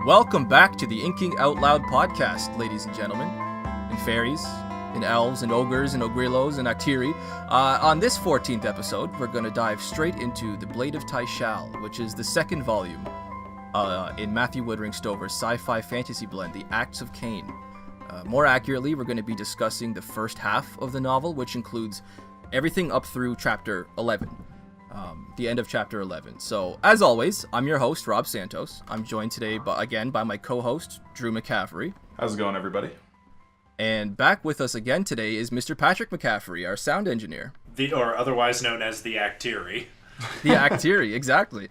Welcome back to the Inking Out Loud podcast, ladies and gentlemen, and fairies, and elves, and ogres, and ogrillos, and actiri. On this 14th episode, we're going to dive straight into The Blade of Tyshalle, which is the second volume in Matthew Woodring Stover's sci-fi fantasy blend, The Acts of Kane. More accurately, we're going to be discussing the first half of the novel, which includes everything up through chapter 11. The end of chapter 11. So, as always, I'm your host, Rob Santos. I'm joined today, by my co-host, Drew McCaffrey. How's it going, everybody? And back with us again today is Mr. Patrick McCaffrey, our sound engineer. Or otherwise known as the Actiri. The Actiri, exactly.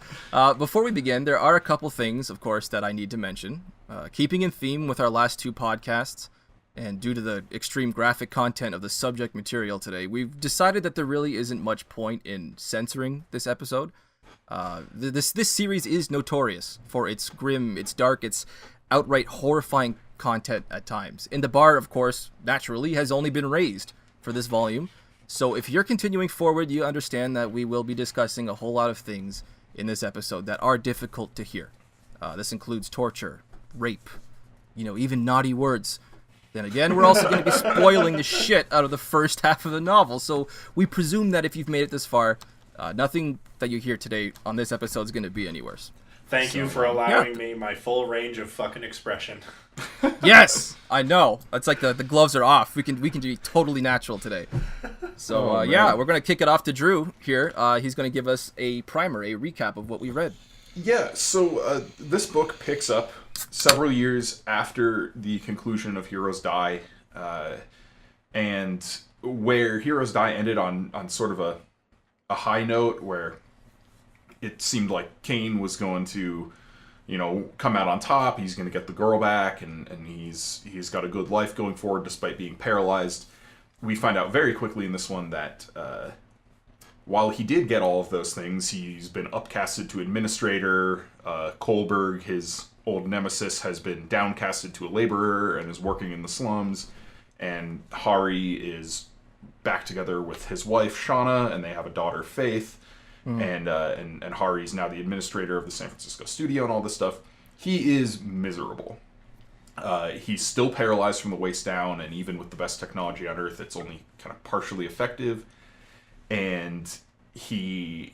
Before we begin, there are a couple things, of course, that I need to mention. Keeping in theme with our last two podcasts, and due to the extreme graphic content of the subject material today, we've decided that there really isn't much point in censoring this episode. This series is notorious for its grim, its dark, its outright horrifying content at times. And the bar, of course, naturally, has only been raised for this volume. So if you're continuing forward, you understand that we will be discussing a whole lot of things in this episode that are difficult to hear. This includes torture, rape, even naughty words. Then again, we're also going to be spoiling the shit out of the first half of the novel, so we presume that if you've made it this far, nothing that you hear today on this episode is going to be any worse. Thank you for allowing me my full range of fucking expression. Yes! I know. It's like the gloves are off. We can be totally natural today. So, we're going to kick it off to Drew here. He's going to give us a primer, a recap of what we read. Yeah, so this book picks up several years after the conclusion of Heroes Die, and where Heroes Die ended on sort of a high note where it seemed like Kane was going to, come out on top. He's going to get the girl back, and he's got a good life going forward despite being paralyzed. We find out very quickly in this one that while he did get all of those things, he's been upcasted to administrator. Kohlberg, his old nemesis, has been downcasted to a laborer and is working in the slums. And Hari is back together with his wife, Shauna, and they have a daughter, Faith. And Hari's now the administrator of the San Francisco studio and all this stuff. He is miserable. He's still paralyzed from the waist down, and even with the best technology on Earth, it's only kind of partially effective. And he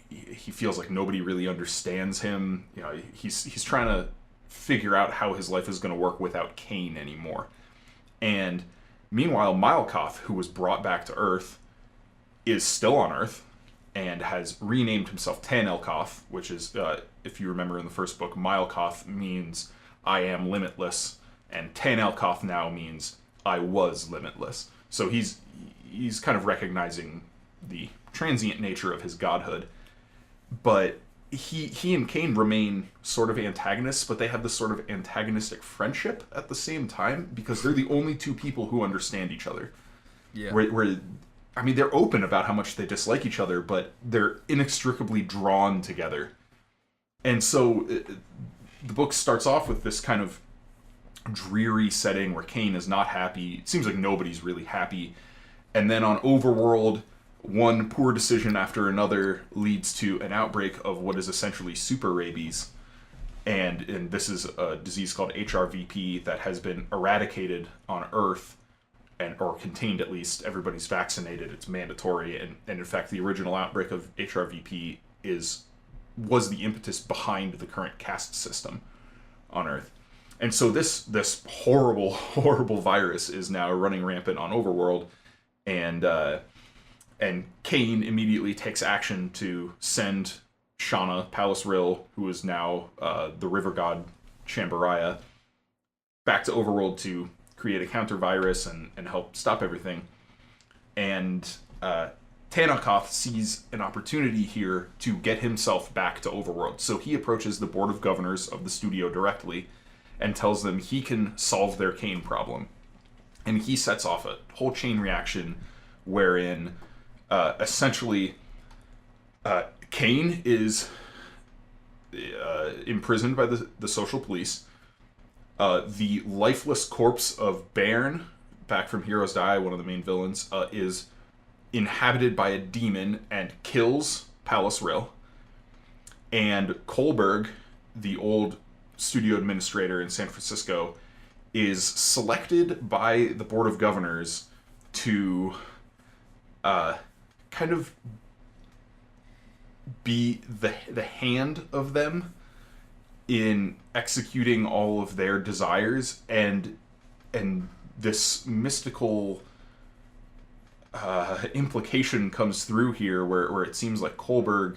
feels like nobody really understands him. He's trying to figure out how his life is going to work without Kane anymore. And meanwhile, Mikaelson, who was brought back to Earth, is still on Earth and has renamed himself Tanelkoth, which is, if you remember in the first book, Mikaelson means I am limitless, and Tanelkoth now means I was limitless. So he's kind of recognizing the transient nature of his godhood, but he and Kane remain sort of antagonists, but they have this sort of antagonistic friendship at the same time because they're the only two people who understand each other. Yeah. Where I mean, they're open about how much they dislike each other, but they're inextricably drawn together. And so the book starts off with this kind of dreary setting where Kane is not happy. It seems like nobody's really happy. And then on Overworld, one poor decision after another leads to an outbreak of what is essentially super rabies. And this is a disease called HRVP that has been eradicated on Earth, or contained at least. Everybody's vaccinated. It's mandatory. And in fact, the original outbreak of HRVP was the impetus behind the current caste system on Earth. And so this horrible, horrible virus is now running rampant on Overworld. And Kane immediately takes action to send Shauna, Palace Rill, who is now the river god Shambaraya, back to Overworld to create a counter virus and help stop everything. And Tanelkoth sees an opportunity here to get himself back to Overworld. So he approaches the board of governors of the studio directly and tells them he can solve their Kane problem. And he sets off a whole chain reaction wherein essentially Kane is imprisoned by the social police. The lifeless corpse of Bairn, back from Heroes Die, one of the main villains, is inhabited by a demon and kills Palace Rill. And Kohlberg, the old studio administrator in San Francisco, is selected by the Board of Governors to kind of be the hand of them in executing all of their desires, and this mystical implication comes through here where it seems like Kohlberg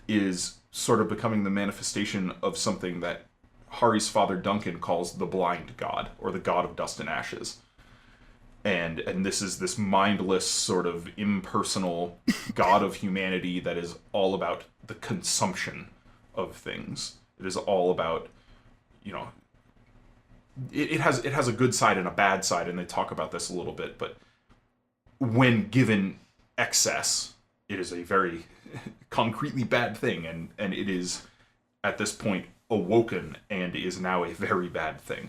is sort of becoming the manifestation of something that Hari's father Duncan calls the blind god, or the god of dust and ashes. And this is this mindless, sort of impersonal god of humanity that is all about the consumption of things. It is all about, you know, it has a good side and a bad side, and they talk about this a little bit, but when given excess, it is a very concretely bad thing, and it is, at this point, awoken and is now a very bad thing.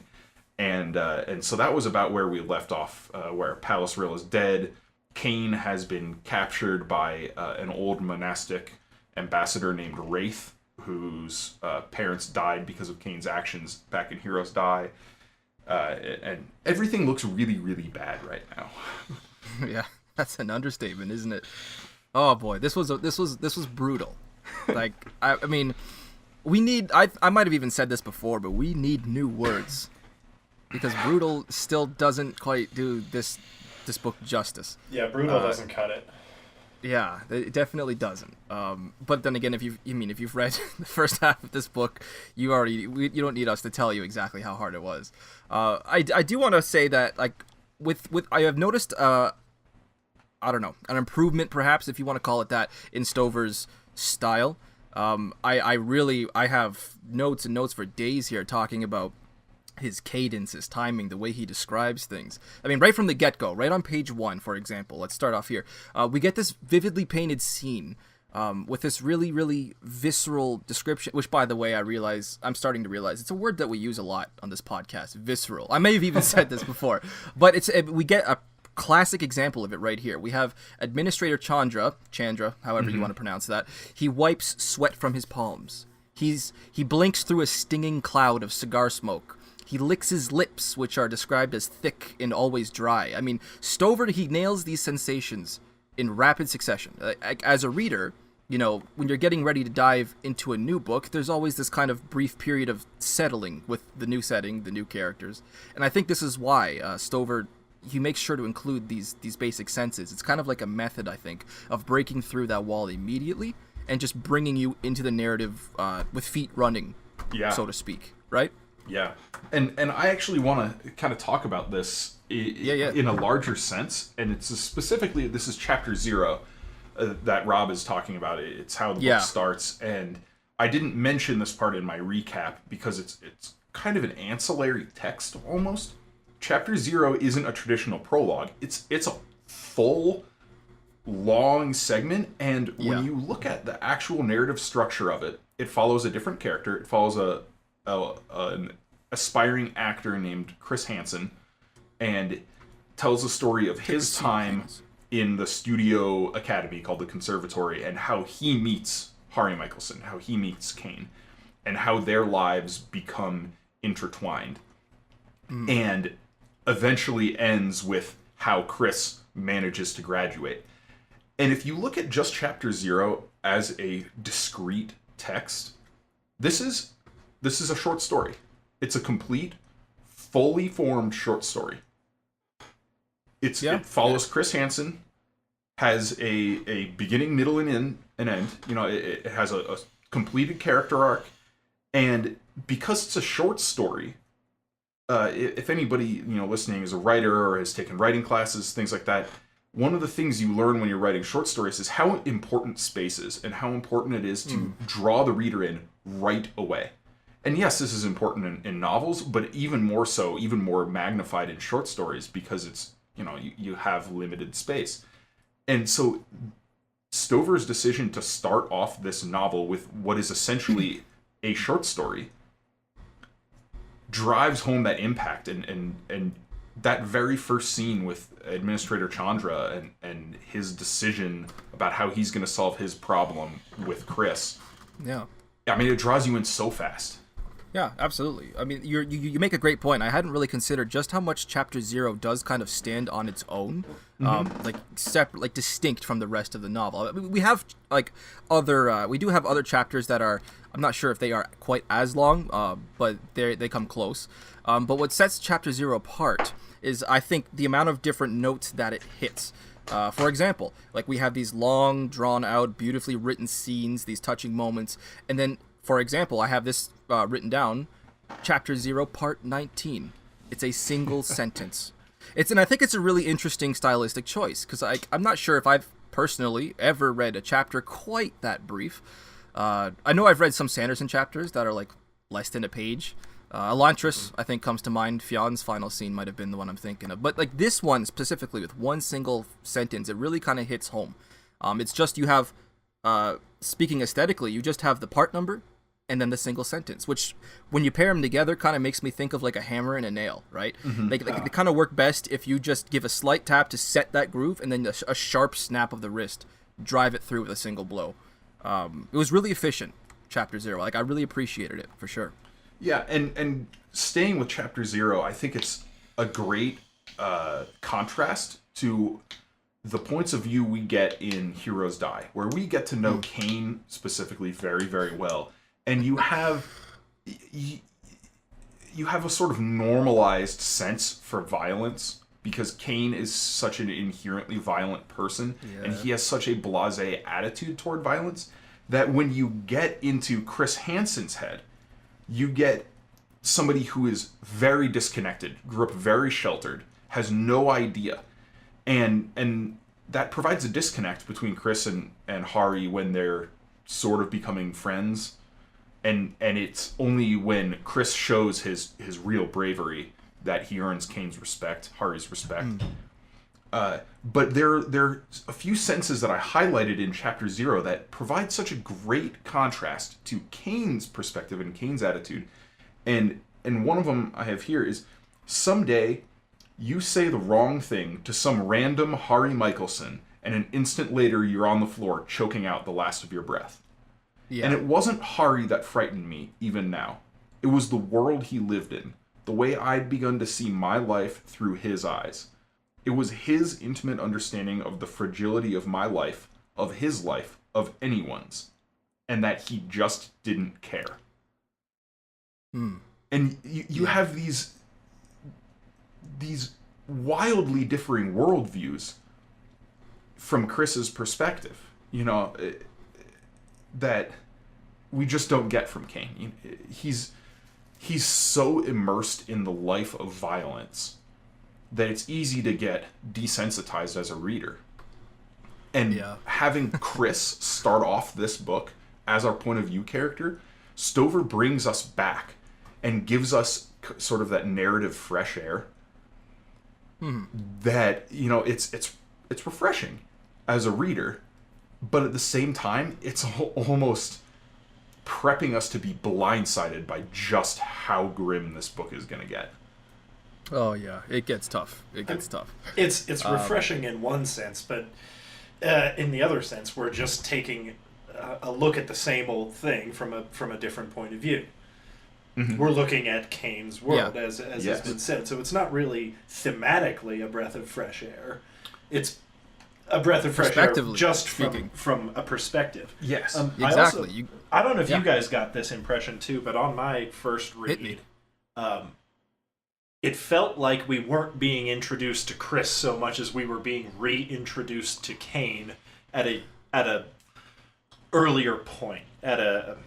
And so that was about where we left off, where Palace Rill is dead. Kane has been captured by an old monastic ambassador named Wraith, whose parents died because of Kane's actions back in Heroes Die. And everything looks really, really bad right now. Yeah, that's an understatement, isn't it? Oh boy, this was brutal. Like, I mean, we need. I might have even said this before, but we need new words, because brutal still doesn't quite do this book justice. Yeah, brutal doesn't cut it. Yeah, it definitely doesn't. But then again, if you've read the first half of this book, you don't need us to tell you exactly how hard it was. I do want to say that, like, with I have noticed I don't know, an improvement, perhaps, if you want to call it that, in Stover's style. I have notes and notes for days here talking about his cadence, his timing, the way he describes things. I mean, right from the get-go, right on page 1, for example, let's start off here. We get this vividly painted scene with this really, really visceral description, which, by the way, I'm starting to realize it's a word that we use a lot on this podcast, visceral. I may have even said this before, but we get a classic example of it right here. We have Administrator Chandra, however you want to pronounce that. He wipes sweat from his palms. He blinks through a stinging cloud of cigar smoke. He licks his lips, which are described as thick and always dry. I mean, Stover, he nails these sensations in rapid succession. As a reader, you know, when you're getting ready to dive into a new book, there's always this kind of brief period of settling with the new setting, the new characters. And I think this is why Stover, he makes sure to include these basic senses. It's kind of like a method, I think, of breaking through that wall immediately and just bringing you into the narrative with feet running, so to speak, right? Yeah, and I actually want to kind of talk about this in a larger sense, and it's specifically, this is chapter 0 that Rob is talking about. It's how the book starts, and I didn't mention this part in my recap because it's kind of an ancillary text almost. Chapter 0 isn't a traditional prologue. It's a full, long segment, and when you look at the actual narrative structure of it, it follows a different character. It follows an aspiring actor named Chris Hansen, and tells a story of his time in the studio academy called the Conservatory, and how he meets Hari Mikaelson, how he meets Kane, and how their lives become intertwined. And eventually ends with how Chris manages to graduate. And if you look at just chapter 0 as a discrete text, this is a short story. It's a complete, fully formed short story. It follows Chris Hansen, has a beginning, middle, and end. You know, it has a completed character arc, and because it's a short story, if anybody listening is a writer or has taken writing classes, things like that, one of the things you learn when you're writing short stories is how important space is and how important it is to draw the reader in right away. And yes, this is important in novels, but even more so, even more magnified in short stories, because it's, you have limited space. And so Stover's decision to start off this novel with what is essentially a short story drives home that impact, and that very first scene with Administrator Chandra and his decision about how he's going to solve his problem with Chris. Yeah. I mean, it draws you in so fast. Yeah, absolutely. I mean, you make a great point. I hadn't really considered just how much Chapter 0 does kind of stand on its own, like separate, like distinct from the rest of the novel. I mean, we have like we do have other chapters that are, I'm not sure if they are quite as long, but they come close. But what sets Chapter 0 apart is, I think, the amount of different notes that it hits. For example, like we have these long, drawn-out, beautifully written scenes, these touching moments, and then, for example, I have this written down, Chapter 0, Part 19. It's a single sentence. And I think it's a really interesting stylistic choice, because I'm not sure if I've personally ever read a chapter quite that brief. I know I've read some Sanderson chapters that are like less than a page. Elantris, I think, comes to mind. Fion's final scene might have been the one I'm thinking of. But like this one specifically, with one single sentence, it really kind of hits home. It's just, you have, speaking aesthetically, you just have the part number and then the single sentence, which when you pair them together kind of makes me think of like a hammer and a nail, right? They kind of work best if you just give a slight tap to set that groove and then a sharp snap of the wrist, drive it through with a single blow. It was really efficient, Chapter 0. Like, I really appreciated it, for sure. Yeah, and staying with Chapter 0, I think it's a great contrast to the points of view we get in Heroes Die, where we get to know Kane specifically very, very well. And you have a sort of normalized sense for violence, because Kane is such an inherently violent person, and he has such a blasé attitude toward violence, that when you get into Chris Hansen's head, you get somebody who is very disconnected, grew up very sheltered, has no idea. And that provides a disconnect between Chris and Hari when they're sort of becoming friends. And it's only when Chris shows his real bravery that he earns Kane's respect, Hari's respect. But there are a few sentences that I highlighted in Chapter 0 that provide such a great contrast to Kane's perspective and Kane's attitude. And one of them I have here is, someday you say the wrong thing to some random Hari Mikaelson, and an instant later you're on the floor choking out the last of your breath. Yeah. And it wasn't Hari that frightened me, even now. It was the world he lived in, the way I'd begun to see my life through his eyes. It was his intimate understanding of the fragility of my life, of his life, of anyone's, and that he just didn't care. And you have these wildly differing worldviews from Chris's perspective, that we just don't get from Kane. He's so immersed in the life of violence that it's easy to get desensitized as a reader. And having Chris start off this book as our point of view character, Stover brings us back and gives us sort of that narrative fresh air that, it's refreshing as a reader, but at the same time, it's almost prepping us to be blindsided by just how grim this book is going to get. Oh yeah, it gets tough. It's refreshing in one sense, but in the other sense, we're just taking a look at the same old thing from a different point of view. We're looking at Kane's world, as has been said. So it's not really thematically a breath of fresh air. It's a breath of fresh air just from a perspective. Yes, exactly. I don't know if you guys got this impression too, but on my first read, it felt like we weren't being introduced to Chris so much as we were being reintroduced to Kane at a earlier point, to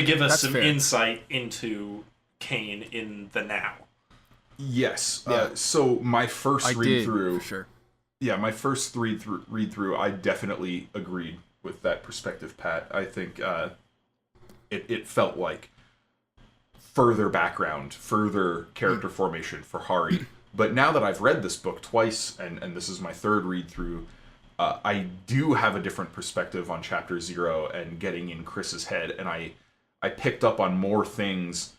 give us some insight into Kane in the now. Yes. So my first read through, for sure. Yeah, my first read through, I definitely agreed with that perspective, Pat. I think it felt like further background, further character formation for Hari. But now that I've read this book twice, and this is my third read through, I do have a different perspective on Chapter 0 and getting in Chris's head, and I picked up on more things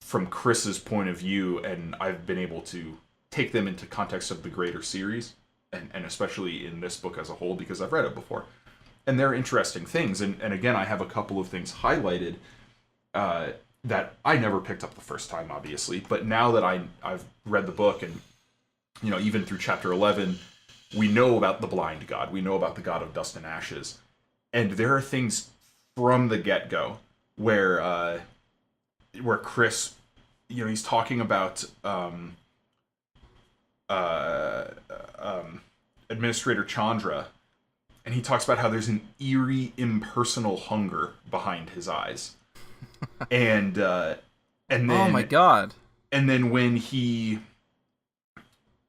from Chris's point of view, and I've been able to take them into context of the greater series, and especially in this book as a whole, because I've read it before. And they're interesting things, and again, I have a couple of things highlighted. that I never picked up the first time, obviously, but now that I've read the book, and even through chapter 11, we know about the blind god, we know about the god of dust and ashes, and there are things from the get-go where Chris, he's talking about Administrator Chandra, and he talks about how there's an eerie, impersonal hunger behind his eyes. And then, oh my god! And then when he,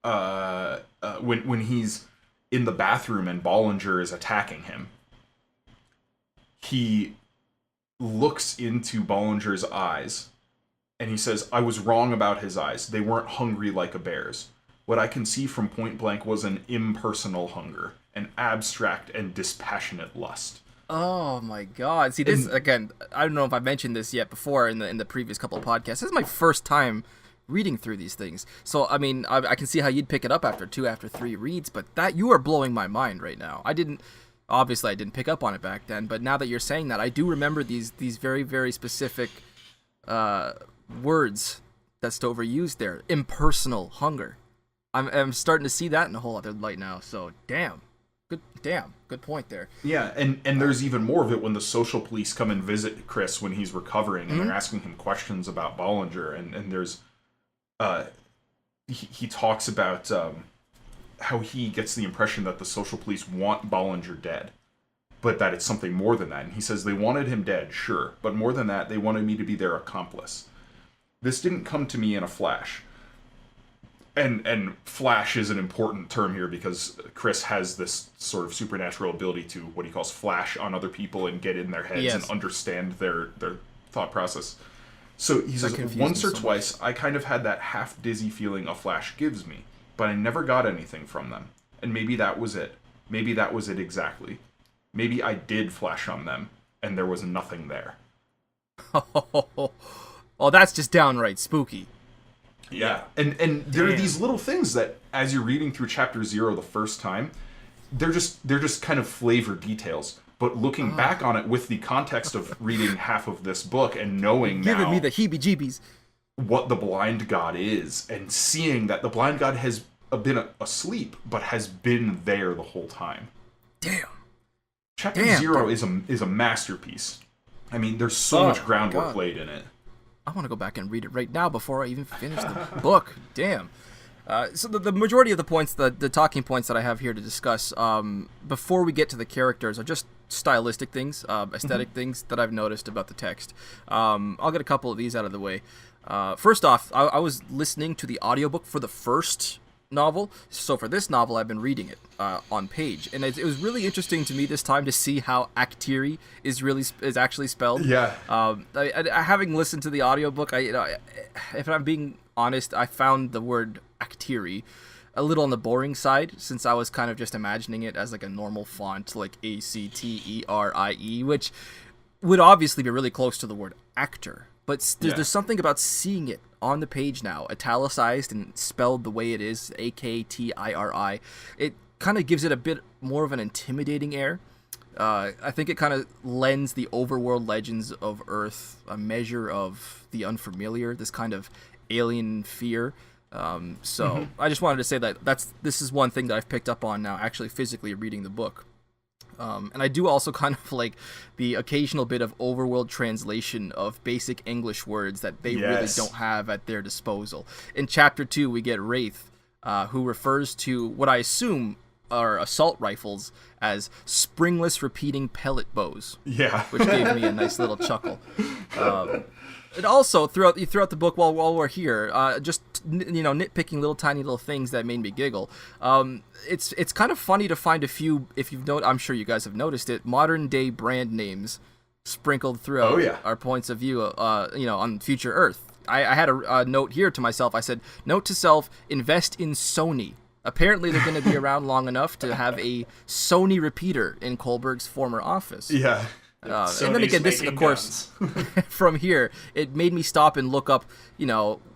when he's in the bathroom and Bollinger is attacking him, he looks into Bollinger's eyes, and he says, "I was wrong about his eyes. They weren't hungry like a bear's. What I can see from point blank was an impersonal hunger, an abstract and dispassionate lust." Oh my god! See, this again. I don't know if I mentioned this yet before in the previous couple of podcasts. This is my first time reading through these things, so I mean, I can see how you'd pick it up after 3 reads. But that you are blowing my mind right now. I didn't pick up on it back then, but now that you're saying that, I do remember these very, very specific words that Stover used there. Impersonal hunger. I'm starting to see that in a whole other light now. So good point there. Yeah, and there's even more of it when the social police come and visit Chris when he's recovering, and they're asking him questions about Bollinger, and there's he talks about how he gets the impression that the social police want Bollinger dead, but that it's something more than that. And he says they wanted him dead, sure, but more than that, they wanted me to be their accomplice. This didn't come to me in a flash. And flash is an important term here because Chris has this sort of supernatural ability to what he calls flash on other people and get in their heads and understand their thought process. So he says, once or twice, I kind of had that half-dizzy feeling a flash gives me, but I never got anything from them. And maybe that was it. Maybe that was it exactly. Maybe I did flash on them, and there was nothing there. Oh, that's just downright spooky. Yeah, and there are these little things that, as you're reading through chapter 0 the first time, they're just kind of flavor details. But looking back on it with the context of reading half of this book and knowing giving now me the heebie-jeebies what the blind god is, and seeing that the blind god has been asleep but has been there the whole time. Damn. Chapter 0 is a masterpiece. I mean, there's so much groundwork laid in it. I want to go back and read it right now before I even finish the book. Damn. So the majority of the points, the talking points that I have here to discuss, before we get to the characters, are just stylistic things, aesthetic things that I've noticed about the text. I'll get a couple of these out of the way. First off, I was listening to the audiobook for the first novel. So for this novel, I've been reading it on page, and it was really interesting to me this time to see how Actiri is actually spelled. Yeah. Having listened to the audiobook, if I'm being honest, I found the word Actiri a little on the boring side, since I was kind of just imagining it as like a normal font, like Acterie, which would obviously be really close to the word actor. But there's something about seeing it on the page now, italicized and spelled the way it is, Aktiri. It kind of gives it a bit more of an intimidating air. I think it kind of lends the overworld legends of Earth a measure of the unfamiliar, this kind of alien fear. I just wanted to say that this is one thing that I've picked up on now, actually physically reading the book. And I do also kind of like the occasional bit of overworld translation of basic English words that they really don't have at their disposal. In chapter 2, we get Wraith, who refers to what I assume are assault rifles as springless repeating pellet bows. Yeah. Which gave me a nice little chuckle. And also throughout the book, while we're here, just nitpicking little tiny little things that made me giggle. It's kind of funny to find a few, if you've I'm sure you guys have noticed it, modern day brand names sprinkled throughout our points of view. On Future Earth. I had a note here to myself. I said, note to self: invest in Sony. Apparently, they're going to be around long enough to have a Sony repeater in Kohlberg's former office. Yeah. And then again, this, of course, from here, it made me stop and look up,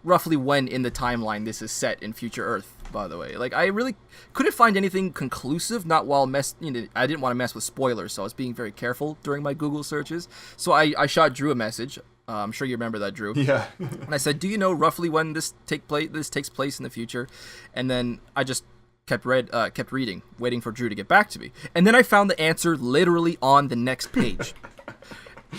roughly when in the timeline this is set in Future Earth, by the way. Like, I really couldn't find anything conclusive, not while I didn't want to mess with spoilers, so I was being very careful during my Google searches. So I shot Drew a message, I'm sure you remember that, Drew. Yeah. And I said, do you know roughly when this takes place in the future? And then I just kept reading, waiting for Drew to get back to me. And then I found the answer literally on the next page.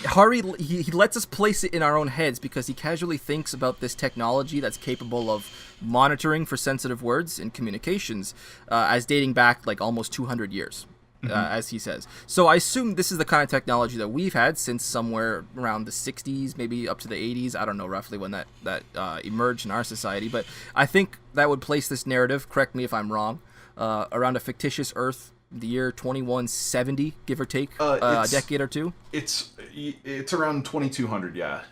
Hari, he lets us place it in our own heads because he casually thinks about this technology that's capable of monitoring for sensitive words in communications as dating back like almost 200 years. As he says. So I assume this is the kind of technology that we've had since somewhere around the 60s, maybe up to the 80s. I don't know roughly when that emerged in our society, but I think that would place this narrative, correct me if I'm wrong, around a fictitious Earth, the year 2170, give or take, a decade or two. It's around 2200, yeah.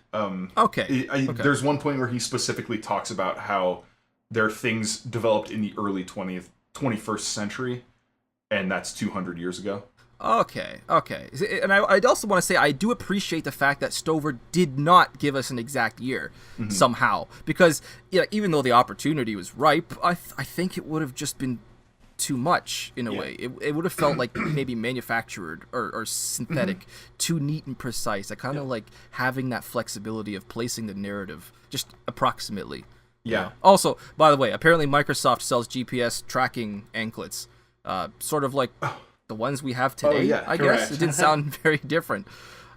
Okay. There's one point where he specifically talks about how there are things developed in the early 21st century, and that's 200 years ago. Okay. And I'd also want to say I do appreciate the fact that Stover did not give us an exact year somehow. Because even though the opportunity was ripe, I think it would have just been too much in a way. It would have felt like maybe manufactured or synthetic, too neat and precise. I kind of like having that flexibility of placing the narrative just approximately. Yeah. Also, by the way, apparently Microsoft sells GPS tracking anklets. Sort of like the ones we have today, I guess. It didn't sound very different.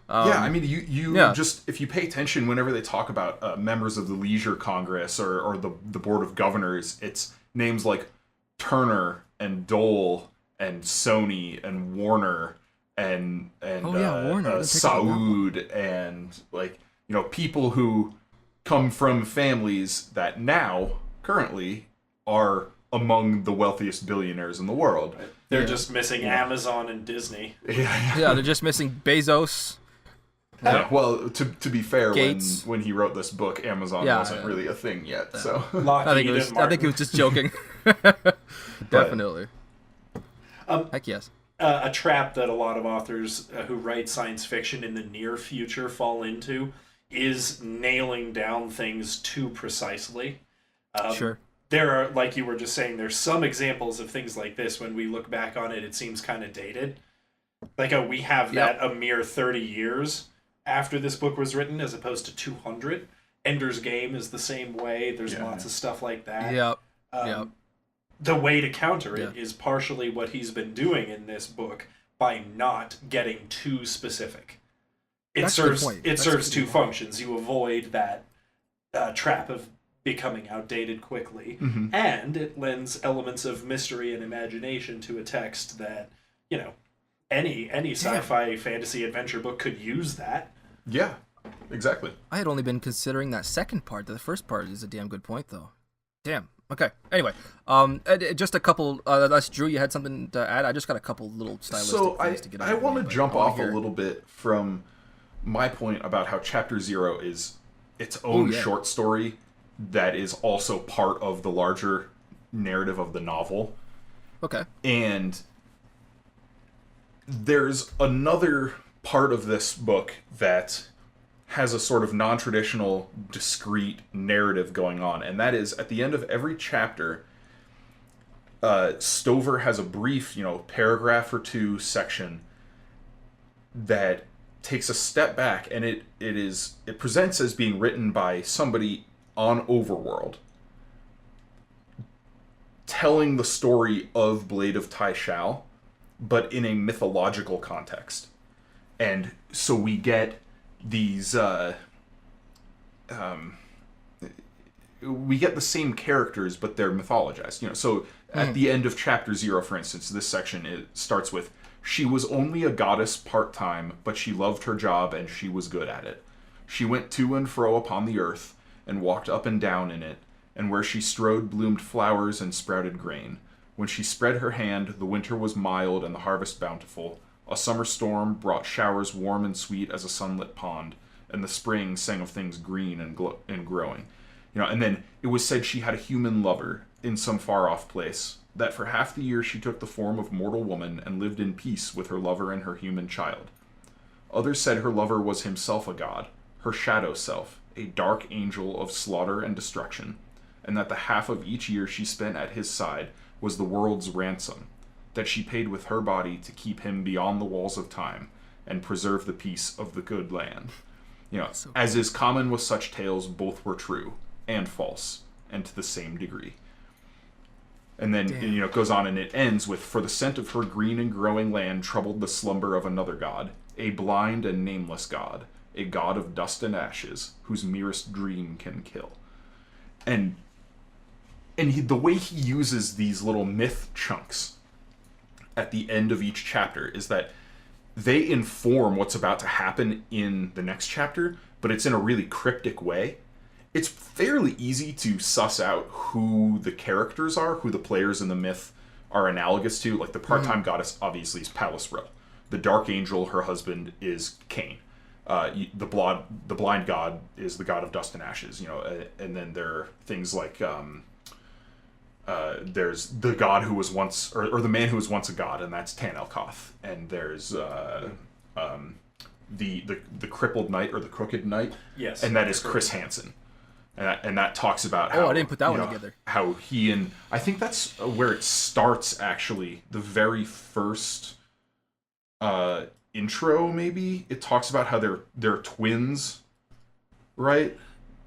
I mean, you just, if you pay attention whenever they talk about members of the Leisure Congress or the Board of Governors, it's names like Turner and Dole and Sony and Warner and Warner. Saud and people who come from families that now currently are among the wealthiest billionaires in the world. They're just missing Amazon and Disney. Yeah, they're just missing Bezos. Yeah, well, to be fair, Gates. when he wrote this book, Amazon wasn't really a thing yet. So I think it was just joking. Definitely. Heck yes. A trap that a lot of authors who write science fiction in the near future fall into is nailing down things too precisely. Sure. There are, like you were just saying, there's some examples of things like this. When we look back on it, it seems kind of dated. Like, we have that a mere 30 years after this book was written, as opposed to 200. Ender's Game is the same way. There's lots of stuff like that. Yep. The way to counter it is partially what he's been doing in this book by not getting too specific. It serves two functions. You avoid that trap of becoming outdated quickly, and it lends elements of mystery and imagination to a text that, any sci-fi fantasy adventure book could use that. Yeah, exactly. I had only been considering that second part. The first part is a damn good point, though. Damn. Okay. Anyway, just a couple. Unless Drew, you had something to add. I just got a couple little stylistic things to get. I want to jump off a little bit from my point about how Chapter 0 is its own short story that is also part of the larger narrative of the novel. Okay. And there's another part of this book that has a sort of non-traditional, discrete narrative going on, and that is, at the end of every chapter, Stover has a brief, paragraph or two section that takes a step back, and it presents as being written by somebody on Overworld, telling the story of Blade of Tyshalle, but in a mythological context. And so we get these we get the same characters, but they're mythologized. So at the end of Chapter 0, for instance, this section, it starts with, "She was only a goddess part-time, but she loved her job and she was good at it. She went to and fro upon the earth and walked up and down in it, and where she strode bloomed flowers and sprouted grain. When she spread her hand, the winter was mild and the harvest bountiful. A summer storm brought showers warm and sweet as a sunlit pond, and the spring sang of things green and growing." And then it was said she had a human lover in some far-off place, that for half the year she took the form of mortal woman and lived in peace with her lover and her human child. Others said her lover was himself a god, her shadow self, a dark angel of slaughter and destruction, and that the half of each year she spent at his side was the world's ransom, that she paid with her body to keep him beyond the walls of time and preserve the peace of the good land. As is common with such tales, both were true and false, and to the same degree. And then, it goes on and it ends with, for the scent of her green and growing land troubled the slumber of another god, a blind and nameless god, a god of dust and ashes, whose merest dream can kill. And the way he uses these little myth chunks at the end of each chapter is that they inform what's about to happen in the next chapter, but it's in a really cryptic way. It's fairly easy to suss out who the characters are, who the players in the myth are analogous to. Like the part-time goddess, obviously, is Pallasbro. The dark angel, her husband, is Kane. The blind god is the god of dust and ashes. And then there are things like there's the god who was once, or the man who was once a god, and that's Tan-Elkoth. And there's the crippled knight, or the crooked knight. Yes. And that is Chris Hansen. And that talks about how... I didn't put that one together. How he and... I think that's where it starts, actually. The very first intro, maybe? It talks about how they're twins, right?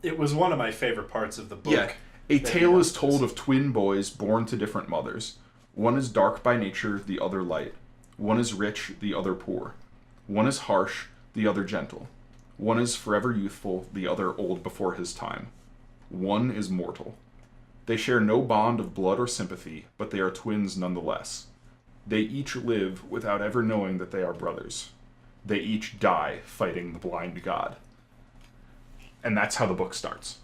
It was one of my favorite parts of the book. Yeah. A tale is told of twin boys born to different mothers. One is dark by nature, the other light. One is rich, the other poor. One is harsh, the other gentle. One is forever youthful, the other old before his time. One is mortal. They share no bond of blood or sympathy, but they are twins nonetheless. They each live without ever knowing that they are brothers. They each die fighting the blind god. And that's how the book starts.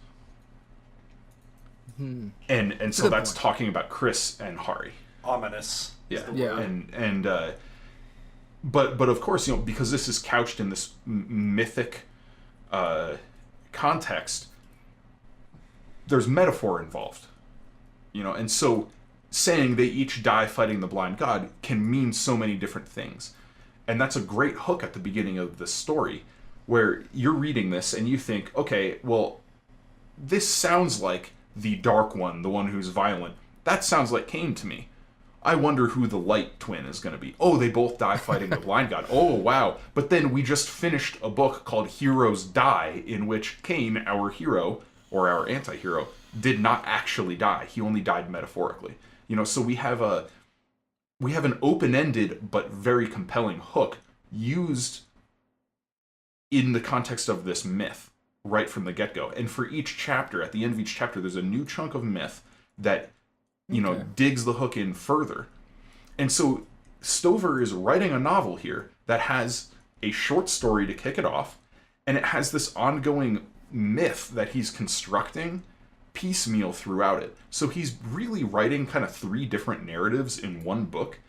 And so that's talking about Chris and Hari. Ominous. Yeah. But of course, because this is couched in this mythic context, there's metaphor involved, and so saying they each die fighting the blind god can mean so many different things. And that's a great hook at the beginning of the story, where you're reading this and you think, okay, well, this sounds like the dark one, the one who's violent. That sounds like Kane to me. I wonder who the light twin is going to be. Oh, they both die fighting the blind god. Oh, wow. But then we just finished a book called Heroes Die, in which Kane, our hero, or our anti-hero, did not actually die. He only died metaphorically. So we have an open-ended but very compelling hook used in the context of this myth right from the get-go. And for each chapter, at the end of each chapter, there's a new chunk of myth that digs the hook in further. And so Stover is writing a novel here that has a short story to kick it off, and it has this ongoing myth that he's constructing piecemeal throughout it. So he's really writing kind of 3 different narratives in one book,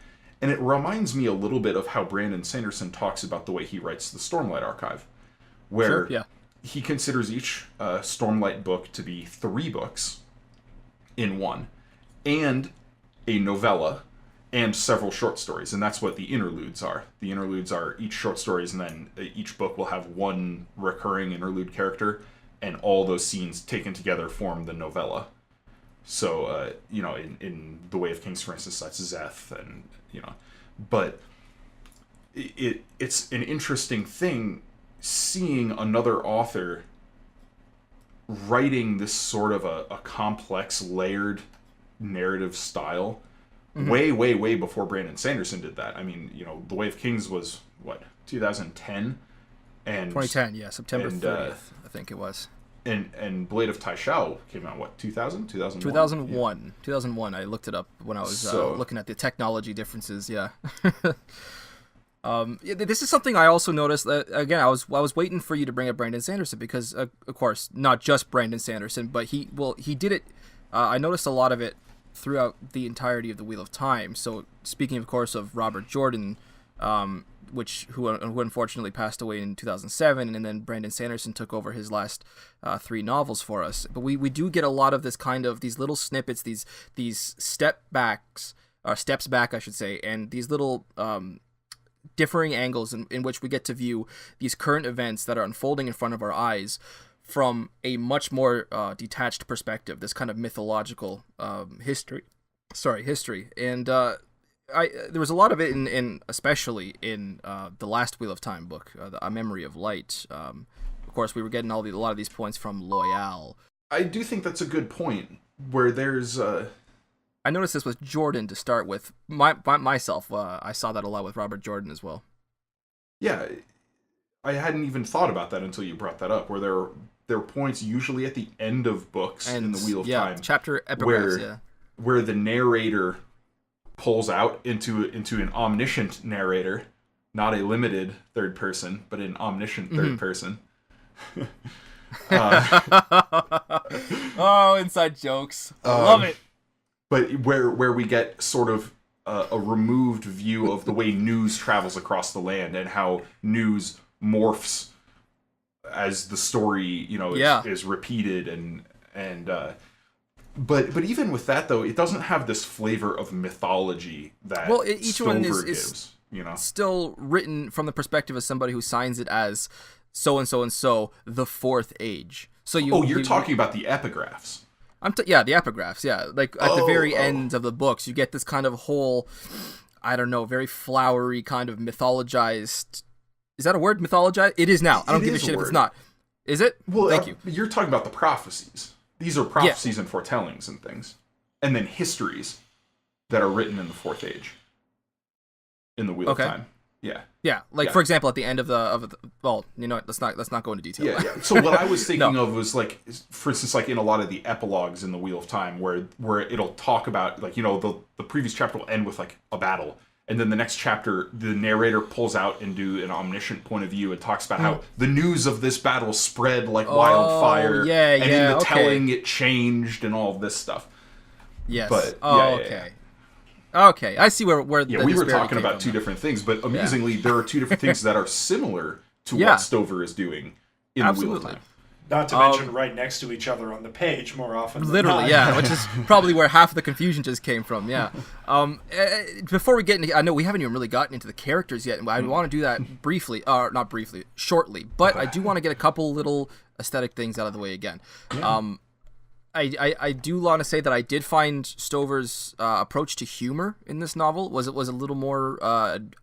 and it reminds me a little bit of how Brandon Sanderson talks about the way he writes the Stormlight Archive, where he considers each Stormlight book to be 3 books in one, and a novella, and several short stories. And that's what the interludes are. The interludes are each short stories, and then each book will have one recurring interlude character, and all those scenes taken together form the novella. So, in The Way of Kings, for instance, that's Zeth, and, but it's an interesting thing seeing another author writing this sort of a complex, layered narrative style way before Brandon Sanderson did that. I mean, The Way of Kings was, 2010? And 2010, yeah, September 30th, I think it was. And Blade of Tyshalle came out, 2000? 2001. 2001, I looked it up when I was looking at the technology differences, yeah. This is something I also noticed. Again, I was waiting for you to bring up Brandon Sanderson because, of course, not just Brandon Sanderson, but he did it. I noticed a lot of it throughout the entirety of the Wheel of Time. So, speaking, of course, of Robert Jordan, who unfortunately passed away in 2007, and then Brandon Sanderson took over his last 3 novels for us. But we do get a lot of this kind of these little snippets, these steps back, I should say, and these little differing angles in which we get to view these current events that are unfolding in front of our eyes from a much more detached perspective, this kind of mythological history. And there was a lot of it especially in the last Wheel of Time book, A Memory of Light. Of course, we were getting a lot of these points from Loyal. I do think that's a good point, where there's... I noticed this with Jordan to start with. Myself, I saw that a lot with Robert Jordan as well. Yeah, I hadn't even thought about that until you brought that up, where there are points usually at the end of books in the Wheel of Time. Chapter epigraphs, where the narrator pulls out into an omniscient narrator, not a limited third person, but an omniscient third person. Oh, inside jokes. I love it. But where we get sort of a removed view of the way news travels across the land and how news morphs as the story, is repeated but even with that though, it doesn't have this flavor of mythology that each Stover one gives. Still written from the perspective of somebody who signs it as so and so and so, the fourth age. So you're talking about the epigraphs. the epigraphs, like at the very end of the books, you get this kind of whole, I don't know, very flowery kind of mythologized. Is that a word? Mythologized? It is now. I don't give a shit if it's not. Is it? Well, thank you. You're talking about the prophecies. These are prophecies and foretellings and things, and then histories that are written in the fourth age. In the Wheel of Time. Yeah. For example, at the end of the well, let's not go into detail. Yeah. So what I was thinking of was like, for instance, like in a lot of the epilogues in the Wheel of Time, where it'll talk about like the previous chapter will end with like a battle, and then the next chapter the narrator pulls out into an omniscient point of view and talks about how the news of this battle spread like wildfire, and in the telling it changed and all of this stuff. Yes. But okay. Okay, I see where we were talking about two different things, but amusingly, there are two different things that are similar to what Stover is doing in the Wheel of Time. Not to mention right next to each other on the page more often than literally, not. which is probably where half of the confusion just came from, Before we get into... I know we haven't even really gotten into the characters yet, and I want to do that briefly, or not briefly, shortly, but I do want to get a couple little aesthetic things out of the way again. Yeah. I do want to say that I did find Stover's approach to humor in this novel was a little more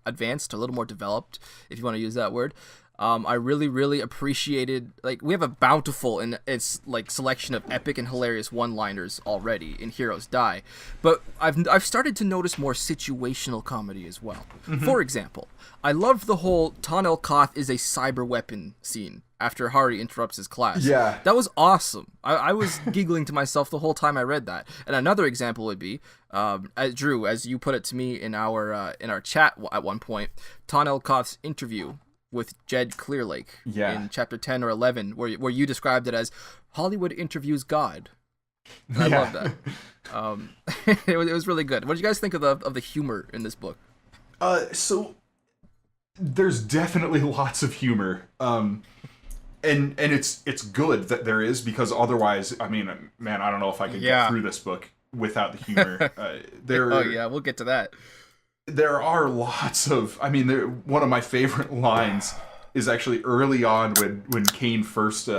advanced, a little more developed, if you want to use that word. I really, really appreciated, like, we have a bountiful and it's like selection of epic and hilarious one-liners already in Heroes Die, but I've started to notice more situational comedy as well. For example, I love the whole Tonel Koth is a cyber weapon scene after Hari interrupts his class. Yeah. That was awesome. I was giggling to myself the whole time I read that. And another example would be, Drew, as you put it to me in our chat at one point, Tonel Koth's interview with Jed Clearlake in chapter 10 or 11, where you described it as Hollywood interviews God. And I love that. It was really good. What did you guys think of the humor in this book? So there's definitely lots of humor. And it's good that there is, because otherwise, I mean, man, I don't know if I could get through this book without the humor. We'll get to that. There are lots of, I mean, one of my favorite lines is actually early on when Kane first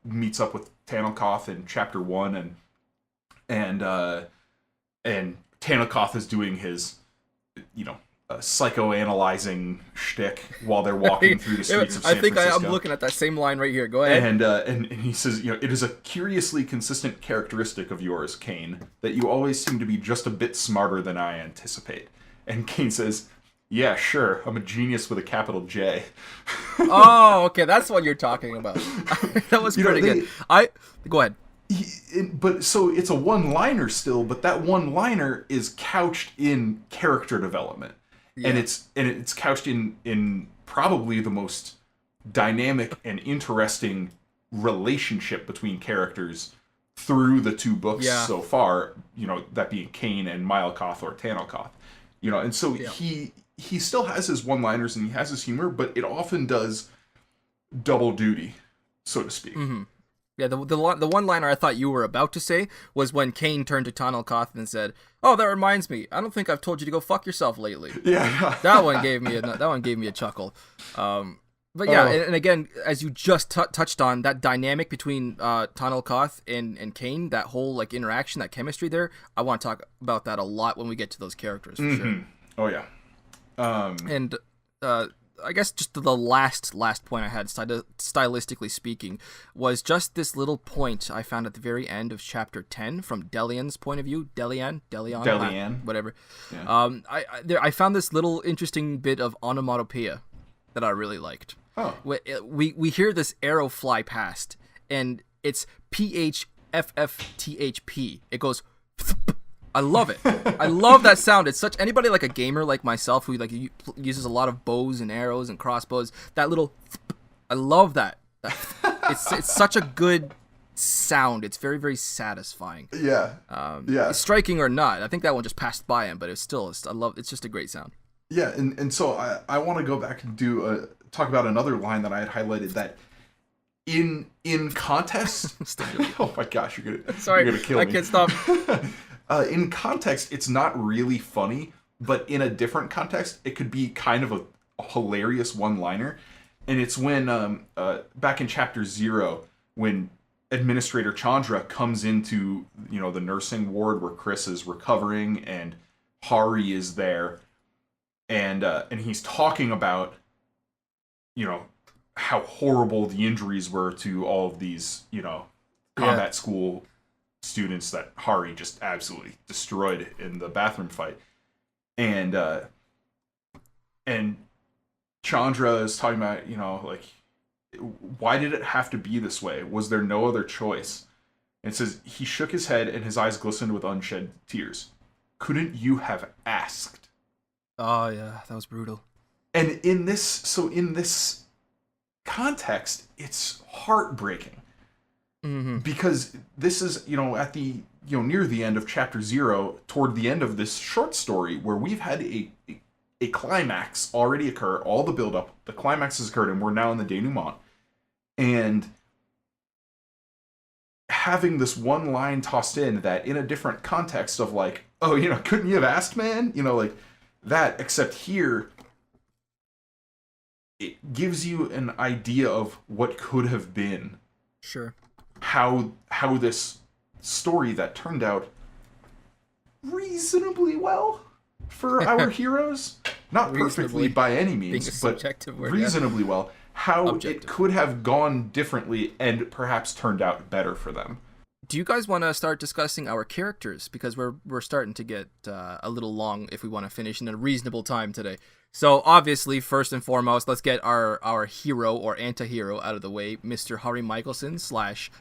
meets up with Tonel in chapter 1, and Tonel is doing his, psychoanalyzing shtick while they're walking through the streets of San Francisco. I'm looking at that same line right here. Go ahead. And he says, it is a curiously consistent characteristic of yours, Kane, that you always seem to be just a bit smarter than I anticipate. And Kane says, yeah, sure, I'm a genius with a capital J. Oh, okay, that's what you're talking about. That was pretty good. Go ahead. But so it's a one-liner still, but that one-liner is couched in character development. Yeah. And it's couched in probably the most dynamic and interesting relationship between characters through the two books so far, that being Kane and Mikaelson or Tonel. And so he still has his one-liners and he has his humor, but it often does double duty, so to speak. Mm-hmm. Yeah, the one-liner I thought you were about to say was when Kane turned to Tonel and said, "Oh, that reminds me. I don't think I've told you to go fuck yourself lately." Yeah, that one gave me a chuckle. But yeah, and again, as you just touched on, that dynamic between Tonel and Kane, that whole like interaction, that chemistry there, I want to talk about that a lot when we get to those characters for sure. Oh yeah. And I guess just the last point I had, stylistically speaking, was just this little point I found at the very end of chapter 10 from Delian's point of view. Delian, whatever. Yeah. I found this little interesting bit of onomatopoeia that I really liked. Oh. We hear this arrow fly past, and it's PHFFTHP. It goes. I love it. I love that sound. It's such anybody like a gamer like myself who like uses a lot of bows and arrows and crossbows. That little, I love that. It's such a good sound. It's very, very satisfying. Yeah. Striking or not, I think that one just passed by him, but it's still it's just a great sound. Yeah, and so I want to go back and talk about another line that I had highlighted that in context. Oh my gosh, you're gonna kill me. I can't stop. In context, it's not really funny, but in a different context, it could be kind of a hilarious one-liner. And it's when, back in chapter 0, when Administrator Chandra comes into, the nursing ward where Chris is recovering, and Hari is there, and he's talking about, how horrible the injuries were to all of these, combat school students that Hari just absolutely destroyed in the bathroom fight. And Chandra is talking about, why did it have to be this way? Was there no other choice? And it says, he shook his head and his eyes glistened with unshed tears. Couldn't you have asked? Oh, yeah, that was brutal. And in this context, it's heartbreaking. Mm-hmm. Because this is, at the, near the end of chapter 0, toward the end of this short story, where we've had a climax already occur, all the build-up, the climax has occurred, and we're now in the denouement. And having this one line tossed in that in a different context of like, oh, couldn't you have asked, man? Like that, except here, it gives you an idea of what could have been. Sure. How this story that turned out reasonably well for our heroes, not perfectly by any means, but reasonably well, how it could have gone differently and perhaps turned out better for them. Do you guys want to start discussing our characters? Because we're starting to get a little long if we want to finish in a reasonable time today. So obviously, first and foremost, let's get our hero or anti-hero out of the way, Mr. Hari Mikaelson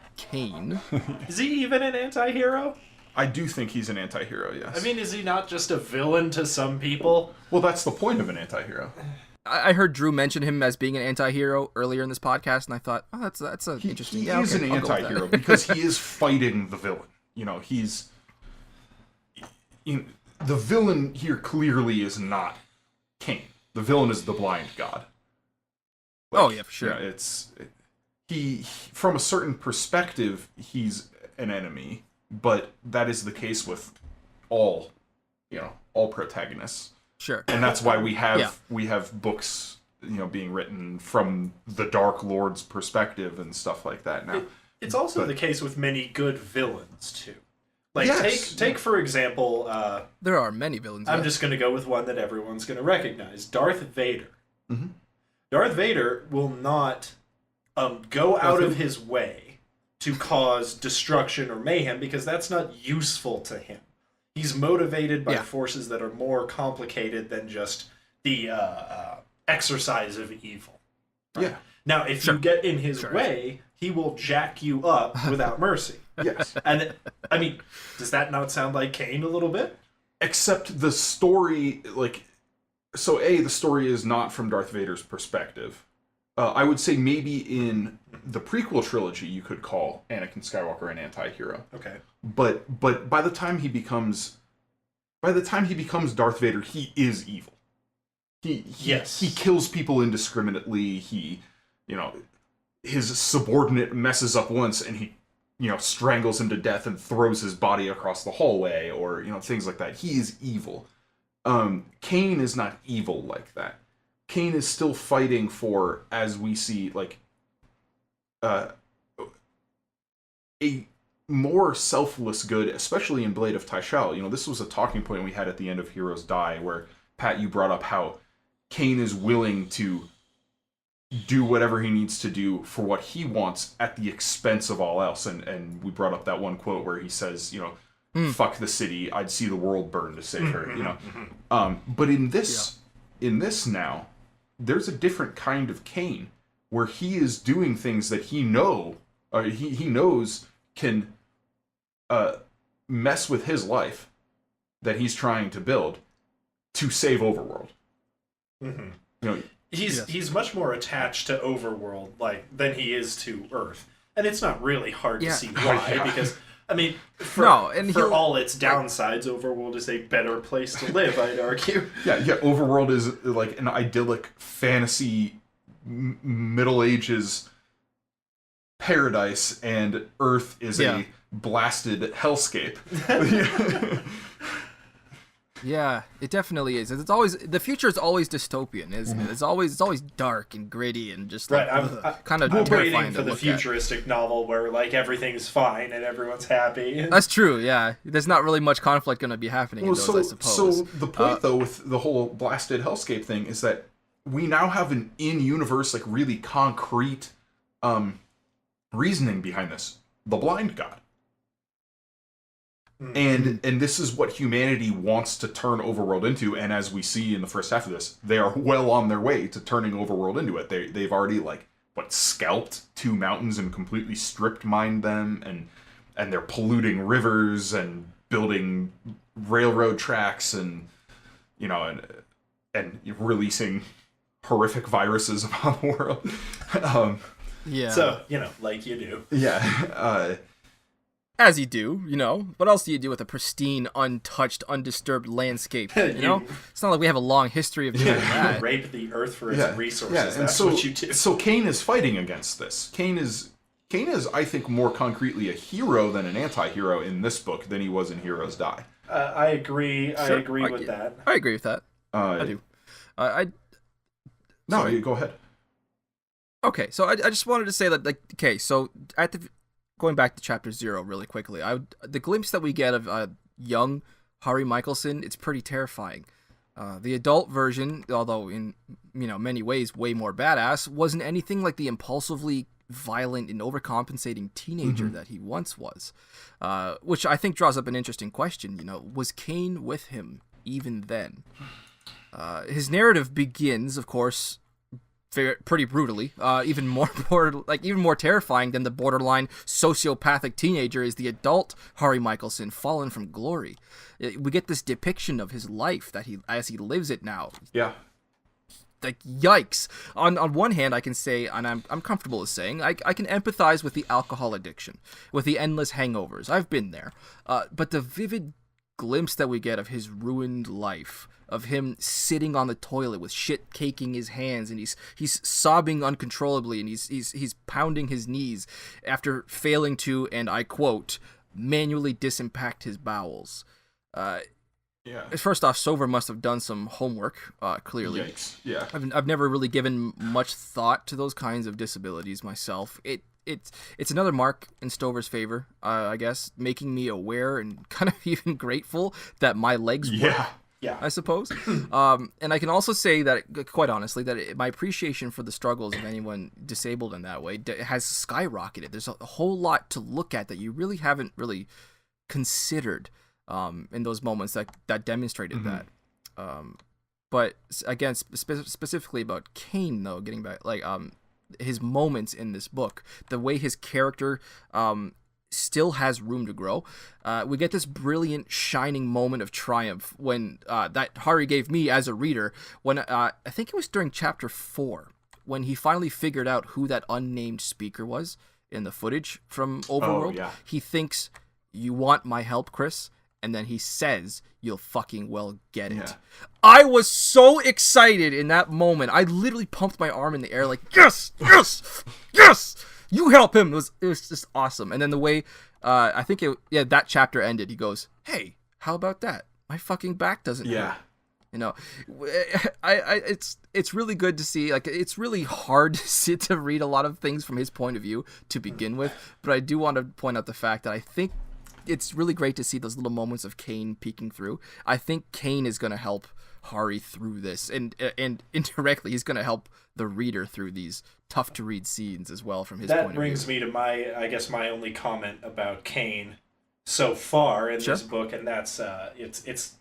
/ Kane. Is he even an anti-hero? I do think he's an anti-hero, yes. I mean, is he not just a villain to some people? Well, that's the point of an anti-hero. I heard Drew mention him as being an anti-hero earlier in this podcast, and I thought, oh, that's an interesting... He is an anti-hero because he is fighting the villain. The villain here clearly is not Kane. The villain is the blind god. Yeah, for sure. He from a certain perspective, he's an enemy, but that is the case with all protagonists. Sure. And that's why we have books, being written from the Dark Lord's perspective and stuff like that now. It's also the case with many good villains too. Like, take for example... there are many villains. I'm just going to go with one that everyone's going to recognize. Darth Vader. Mm-hmm. Darth Vader will not go out of his way to cause destruction or mayhem because that's not useful to him. He's motivated by forces that are more complicated than just the exercise of evil. Right? Yeah. Now, if you get in his way, he will jack you up without mercy. Yes. And, I mean, does that not sound like Kane a little bit? Except the story, the story is not from Darth Vader's perspective. I would say maybe in the prequel trilogy you could call Anakin Skywalker an anti-hero. Okay. But by the time he becomes Darth Vader, he is evil. He kills people indiscriminately. His subordinate messes up once and he strangles him to death and throws his body across the hallway or things like that. He is evil. Kane is not evil like that. Kane is still fighting for, as we see, a more selfless good, especially in Blade of Tyshalle. This was a talking point we had at the end of Heroes Die, where, Pat, you brought up how Kane is willing to do whatever he needs to do for what he wants at the expense of all else. And we brought up that one quote where he says, fuck the city, I'd see the world burn to save her, But in this now, there's a different kind of Kane where he is doing things that he knows can mess with his life that he's trying to build to save Overworld. He's much more attached to Overworld than he is to Earth, and it's not really hard to see why. Because I mean, for all its downsides, Overworld is a better place to live. I'd argue. Yeah. Overworld is like an idyllic fantasy Middle Ages paradise, and Earth is a blasted hellscape. Yeah, it definitely is. It's always the future is always dystopian, isn't it? It's always dark and gritty and just like kind of terrifying waiting for to the look futuristic at. novel where like everything's fine and everyone's happy. That's true. Yeah, there's not really much conflict going to be happening in those, I suppose. So the point though with the whole blasted hellscape thing is that we now have an in-universe, like really concrete reasoning behind this. The blind god. And this is what humanity wants to turn Overworld into, and as we see in the first half of this, they are well on their way to turning Overworld into it. They've already scalped 2 mountains and completely stripped mined them, and they're polluting rivers and building railroad tracks and releasing horrific viruses upon the world. So like you do. Yeah. As you do, what else do you do with a pristine, untouched, undisturbed landscape? It's not like we have a long history of doing that. Rape the earth for its resources. Yeah, and that's what you do. So Kane is fighting against this. Kane is, I think, more concretely a hero than an anti-hero in this book than he was in Heroes Die. I agree. Sure. I agree with that. I agree with that. I do. Go ahead. Okay, so I just wanted to say that, so at the... Going back to chapter 0 really quickly, the glimpse that we get of young Harry Mikaelson, it's pretty terrifying. The adult version, although in many ways way more badass, wasn't anything like the impulsively violent and overcompensating teenager that he once was. Which I think draws up an interesting question. Was Kane with him even then? His narrative begins, of course, pretty brutally. Even more terrifying than the borderline sociopathic teenager is the adult Harry Mikaelson fallen from glory. We get this depiction of his life as he lives it now. Yeah. Like, yikes. On one hand, I can say, and I'm comfortable with saying, I can empathize with the alcohol addiction, with the endless hangovers. I've been there. But the vivid glimpse that we get of his ruined life, of him sitting on the toilet with shit caking his hands, and he's sobbing uncontrollably, and he's pounding his knees after failing to, and I quote, manually disimpact his bowels. First off, Sover must have done some homework, clearly. Yikes. Yeah. I've never really given much thought to those kinds of disabilities myself. It's another mark in Stover's favor, I guess, making me aware and kind of even grateful that my legs work. Yeah, I suppose. And I can also say that, quite honestly, that my appreciation for the struggles of anyone disabled in that way has skyrocketed. There's a whole lot to look at that you really haven't really considered in those moments that demonstrated that. But again, specifically about Kane, though, getting back, his moments in this book, the way his character still has room to grow. We get this brilliant, shining moment of triumph when that Hari gave me as a reader when I think it was during chapter 4 when he finally figured out who that unnamed speaker was in the footage from Overworld. Oh, yeah. He thinks, "You want my help, Chris?" And then he says, "You'll fucking well get it." Yeah. I was so excited in that moment. I literally pumped my arm in the air like, yes, yes, yes! You help him. It was just awesome. And then the way I think that chapter ended, he goes, "Hey, how about that? My fucking back doesn't hurt." It's really good to see. Like, it's really hard to read a lot of things from his point of view to begin with, but I do want to point out the fact that I think it's really great to see those little moments of Kane peeking through. I think Kane is going to help Hari through this, and indirectly he's going to help the reader through these tough to read scenes as well from his point of view. That brings me to my only comment about Kane so far in this book, and that's it's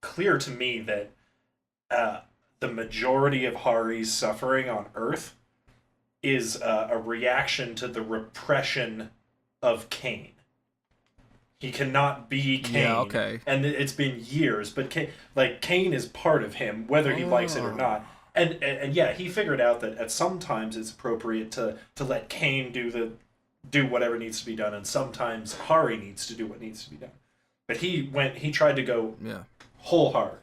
clear to me that the majority of Hari's suffering on Earth is a reaction to the repression of Kane. He cannot be Kane. Yeah, okay. And it's been years, but Kane is part of him, whether he likes it or not. And yeah, he figured out that at sometimes it's appropriate to let Kane do whatever needs to be done, and sometimes Hari needs to do what needs to be done. But he tried to go whole Hari.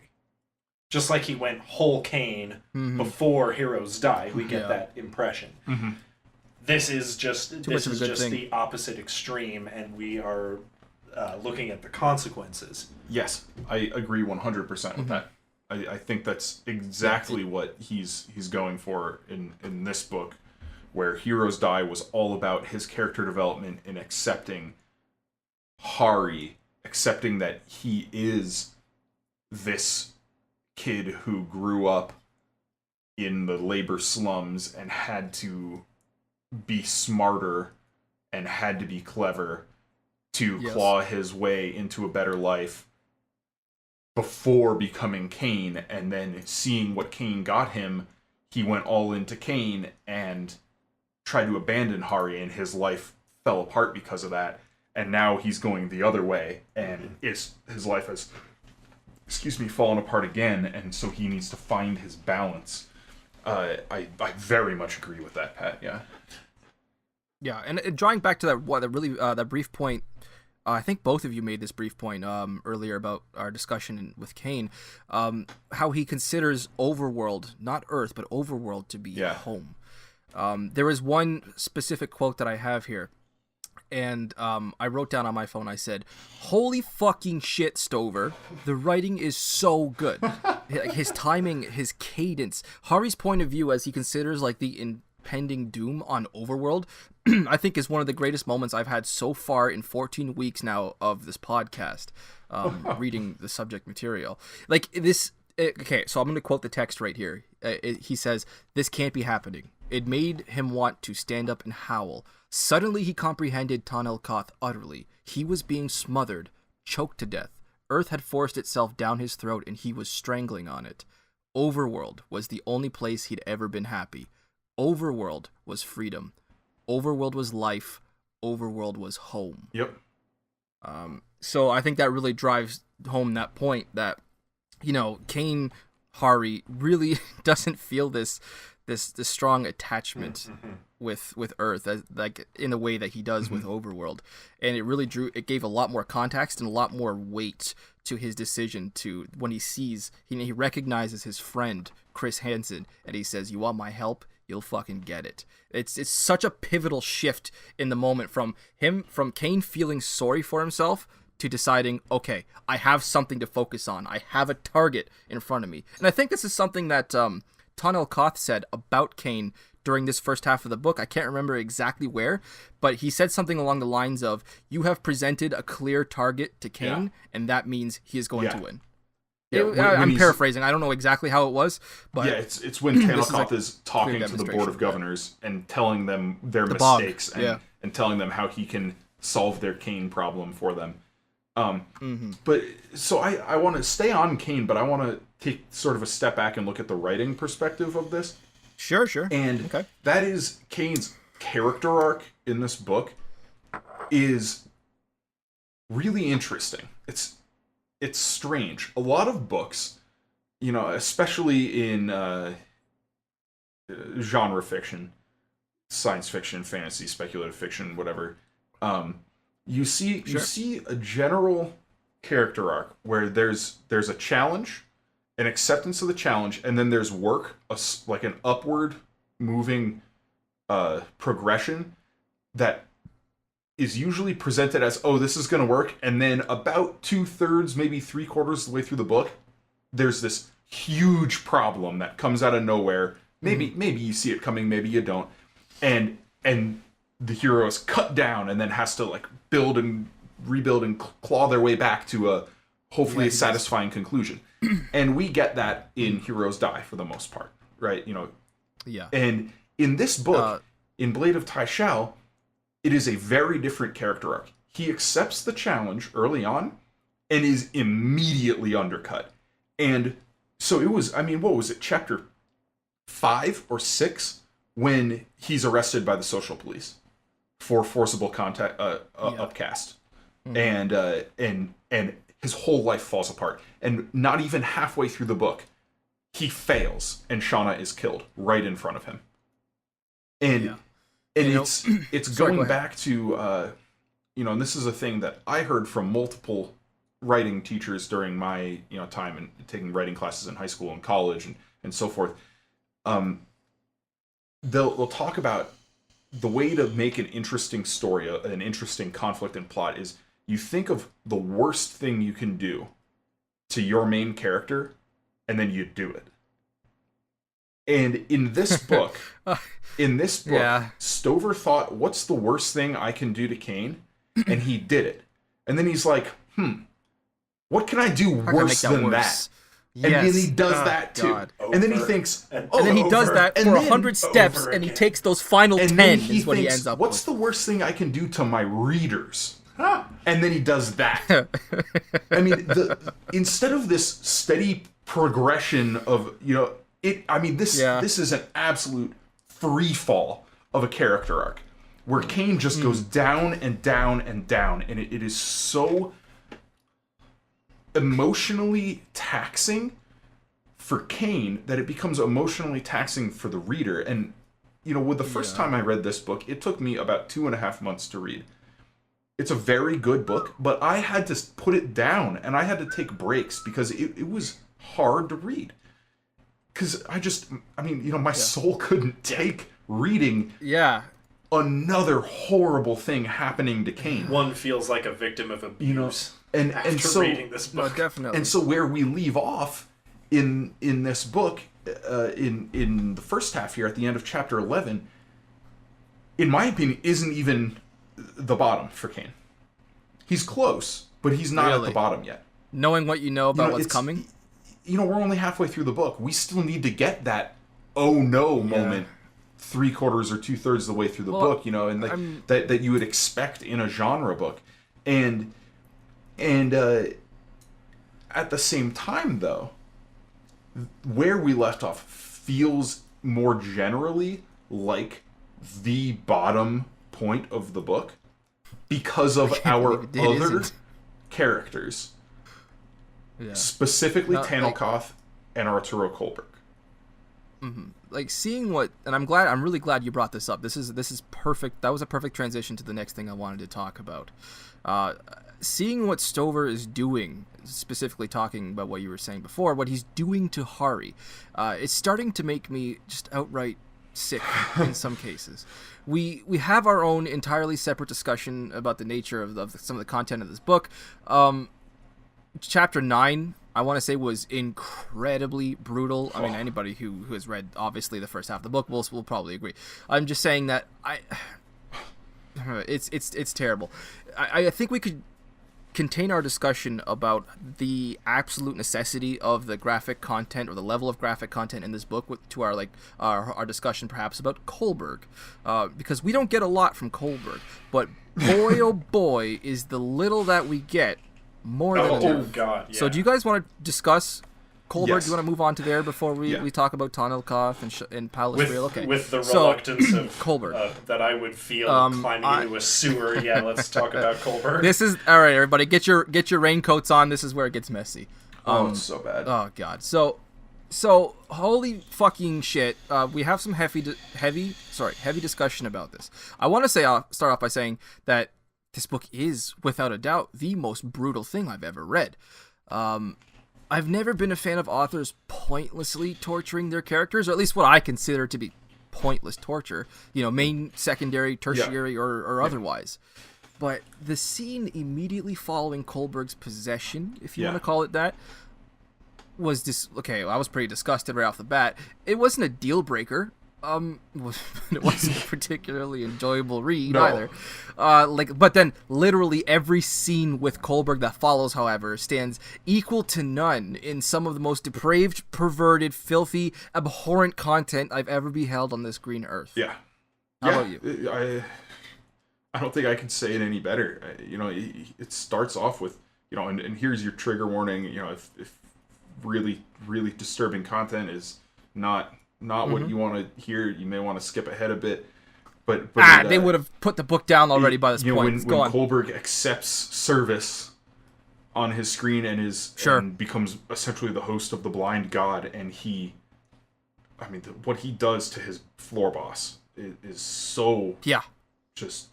Just like he went whole Kane before Heroes Die, we get that impression. Mm-hmm. This is just the opposite extreme, and we are looking at the consequences. Yes, I agree 100% with that. I think that's exactly what he's going for in this book, where Heroes Die was all about his character development in accepting Hari, accepting that he is this kid who grew up in the labor slums and had to be smarter and had to be clever to claw his way into a better life before becoming Kane, and then seeing what Kane got him, he went all into Kane and tried to abandon Hari, and his life fell apart because of that, and now he's going the other way, and his life has fallen apart again, and so he needs to find his balance. I very much agree with that, Pat. Yeah, and drawing back to that brief point, I think both of you made this brief point earlier about our discussion with Kane, how he considers Overworld, not Earth, but Overworld to be home. There is one specific quote that I have here, and I wrote down on my phone, I said, "Holy fucking shit, Stover. The writing is so good." His timing, his cadence, Hari's point of view as he considers like the impending doom on Overworld, I think is one of the greatest moments I've had so far in 14 weeks now of this podcast, reading the subject material. Like this, okay, so I'm going to quote the text right here. He says, "This can't be happening. It made him want to stand up and howl. Suddenly he comprehended Tonelkoth utterly. He was being smothered, choked to death. Earth had forced itself down his throat and he was strangling on it. Overworld was the only place he'd ever been happy. Overworld was freedom. Overworld was life. Overworld was home." Yep. So I think that really drives home that point that, Kane Hari really doesn't feel this strong attachment with Earth, like in the way that he does with Overworld, and it gave a lot more context and a lot more weight to his decision to when he recognizes his friend Chris Hansen, and he says, "You want my help? You'll fucking get it." It's such a pivotal shift in the moment from Kane feeling sorry for himself to deciding, okay, I have something to focus on. I have a target in front of me. And I think this is something that Tonelkoth said about Kane during this first half of the book. I can't remember exactly where, but he said something along the lines of, "You have presented a clear target to Kane, and that means he is going to win." I'm paraphrasing. I don't know exactly how it was, but it's when Tonelkoth is talking to the Board of Governors and telling them their mistakes and telling them how he can solve their Kane problem for them. But so I want to stay on Kane, but I want to take sort of a step back and look at the writing perspective of this. Sure. And that is Kane's character arc in this book is really interesting. It's strange. A lot of books, especially in genre fiction, science fiction, fantasy, speculative fiction, whatever, you see a general character arc where there's a challenge, an acceptance of the challenge, and then there's work, like an upward moving progression that is usually presented as, oh, this is going to work, and then about 2/3, maybe 3/4 of the way through the book, there's this huge problem that comes out of nowhere. Maybe you see it coming, maybe you don't, and the hero is cut down and then has to like build and rebuild and claw their way back to a hopefully a satisfying conclusion. And we get that in Heroes Die for the most part, right? Yeah. And in this book, in Blade of Tyshalle, it is a very different character arc. He accepts the challenge early on and is immediately undercut. And so it was, what was it, chapter 5 or 6 when he's arrested by the social police for forcible contact upcast. Mm-hmm. And his whole life falls apart. And not even halfway through the book, he fails and Shauna is killed right in front of him. And it's going back to and this is a thing that I heard from multiple writing teachers during my time and taking writing classes in high school and college and so forth. They'll talk about the way to make an interesting story, an interesting conflict and plot is you think of the worst thing you can do to your main character, and then you do it. And in this book, Stover thought, what's the worst thing I can do to Kane? And he did it. And then he's like, what can I do worse than that? Yes. And then he does that too. And then he thinks, and then he does that for 100 steps, and he takes those final 10 is what he ends up what's the worst thing I can do to my readers? And then he does that. Instead of this steady progression of, this is an absolute free fall of a character arc where Kane just goes down and down and down, and it is so emotionally taxing for Kane that it becomes emotionally taxing for the reader. And with the first time I read this book, it took me about 2.5 months to read. It's a very good book, but I had to put it down and I had to take breaks because it was hard to read. Because my soul couldn't take reading another horrible thing happening to Kane. One feels like a victim of abuse. And so reading this book. No, definitely. And so where we leave off in this book, in the first half here, at the end of chapter 11, in my opinion, isn't even the bottom for Kane. He's close, but he's not at the bottom yet. Knowing what you know about what's coming? We're only halfway through the book. We still need to get that oh no moment 3/4 or 2/3 of the way through the book, and that you would expect in a genre book. And at the same time, though, where we left off feels more generally like the bottom point of the book because of our other characters, specifically Tanelkoth and Arturo Kolberg. Mm-hmm. Like seeing what, and I'm really glad you brought this up. This is perfect. That was a perfect transition to the next thing I wanted to talk about. Seeing what Stover is doing, specifically talking about what you were saying before, what he's doing to Hari, it's starting to make me just outright sick in some cases. We have our own entirely separate discussion about the nature of some of the content of this book. Chapter 9, I want to say, was incredibly brutal. I mean, anybody who has read, obviously, the first half of the book will probably agree. I'm just saying that it's terrible. I think we could contain our discussion about the absolute necessity of the graphic content or the level of graphic content in this book to our discussion perhaps about Kolberg, because we don't get a lot from Kolberg, but boy oh boy is the little that we get more than enough. Oh god, yeah. So do you guys want to discuss Kolberg? Yes. Do you want to move on to there before we talk about Tanelkoth and Palace Real? Okay. With the reluctance of Kolberg that I would feel climbing into a sewer. Yeah, let's talk about Kolberg. This is all right, everybody. Get your raincoats on. This is where it gets messy. It's so bad. Oh god. So holy fucking shit. We have some heavy discussion about this. I want to start off by saying that this book is, without a doubt, the most brutal thing I've ever read. I've never been a fan of authors pointlessly torturing their characters, or at least what I consider to be pointless torture. Main, secondary, tertiary, or otherwise. But the scene immediately following Kolberg's possession, if you want to call it that, was I was pretty disgusted right off the bat. It wasn't a deal breaker. it wasn't a particularly enjoyable read No. either. But then literally every scene with Kohlberg that follows, however, stands equal to none in some of the most depraved, perverted, filthy, abhorrent content I've ever beheld on this green earth. Yeah. How about you? I don't think I can say it any better. It starts off with, and here's your trigger warning. If really, really disturbing content is not what you want to hear, you may want to skip ahead a bit. But they would have put the book down already by this point. When Kohlberg accepts service on his screen and becomes essentially the host of the blind god, and what he does to his floor boss is so just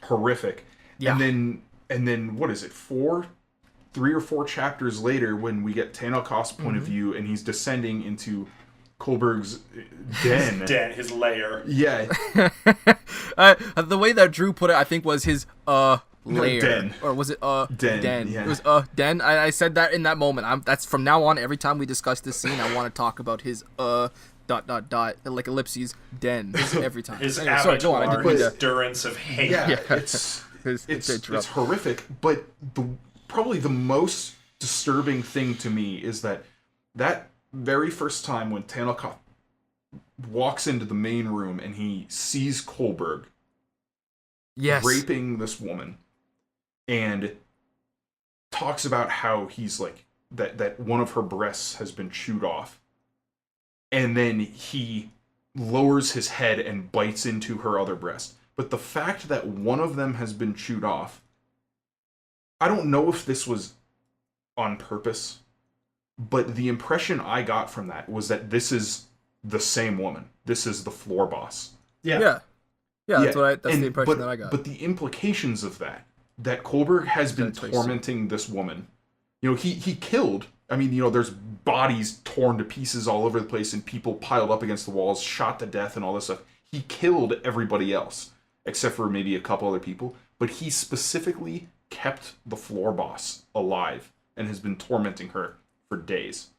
horrific. Yeah. And then what is it? 3 or 4 chapters later, when we get Tanelkoff's point of view, and he's descending into Kohlberg's den. His lair. Yeah. The way that Drew put it, I think, was his lair. Den. Or was it den? Yeah. It was den. I said that in that moment. That's from now on, every time we discuss this scene, I want to talk about his like ellipses den every time. His Anyway, sorry, go on. his endurance of hate. Yeah, it's horrific, but probably the most disturbing thing to me is that very first time when Tanelkoff walks into the main room and he sees Kohlberg raping this woman and talks about how he's like that one of her breasts has been chewed off, and then he lowers his head and bites into her other breast. But the fact that one of them has been chewed off, I don't know if this was on purpose, but the impression I got from that was that this is the same woman. This is the floor boss. Yeah, that's the impression that I got. But the implications of that Kohlberg has been tormenting this woman. He killed. There's bodies torn to pieces all over the place and people piled up against the walls, shot to death and all this stuff. He killed everybody else, except for maybe a couple other people. But he specifically kept the floor boss alive and has been tormenting her for days.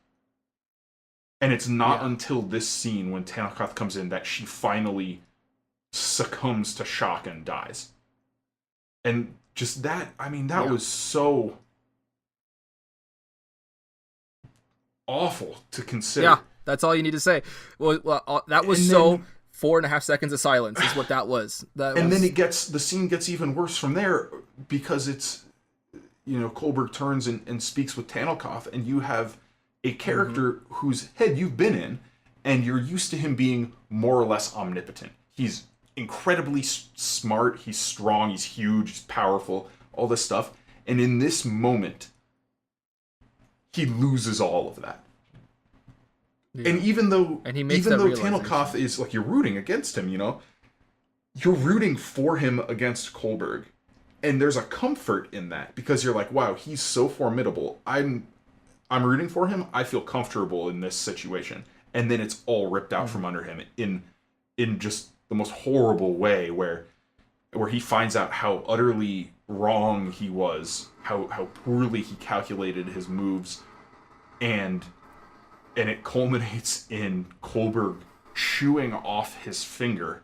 And it's not until this scene when Tanelkoff comes in that she finally succumbs to shock and dies. And just that, was so awful to consider. Yeah, that's all you need to say. Well, that was 4.5 seconds of silence is what that was. Then the scene gets even worse from there, because it's, Kohlberg turns and speaks with Tanelkoff, and you have a character whose head you've been in, and you're used to him being more or less omnipotent. He's incredibly smart, he's strong, he's huge, he's powerful, all this stuff. And in this moment, he loses all of that. Yeah. And even though Tanelkoff is like, you're rooting against him, you're rooting for him against Kohlberg. And there's a comfort in that, because you're like, wow, he's so formidable. I'm rooting for him. I feel comfortable in this situation. And then it's all ripped out from under him in just the most horrible way, where he finds out how utterly wrong he was, how poorly he calculated his moves, and it culminates in Kohlberg chewing off his finger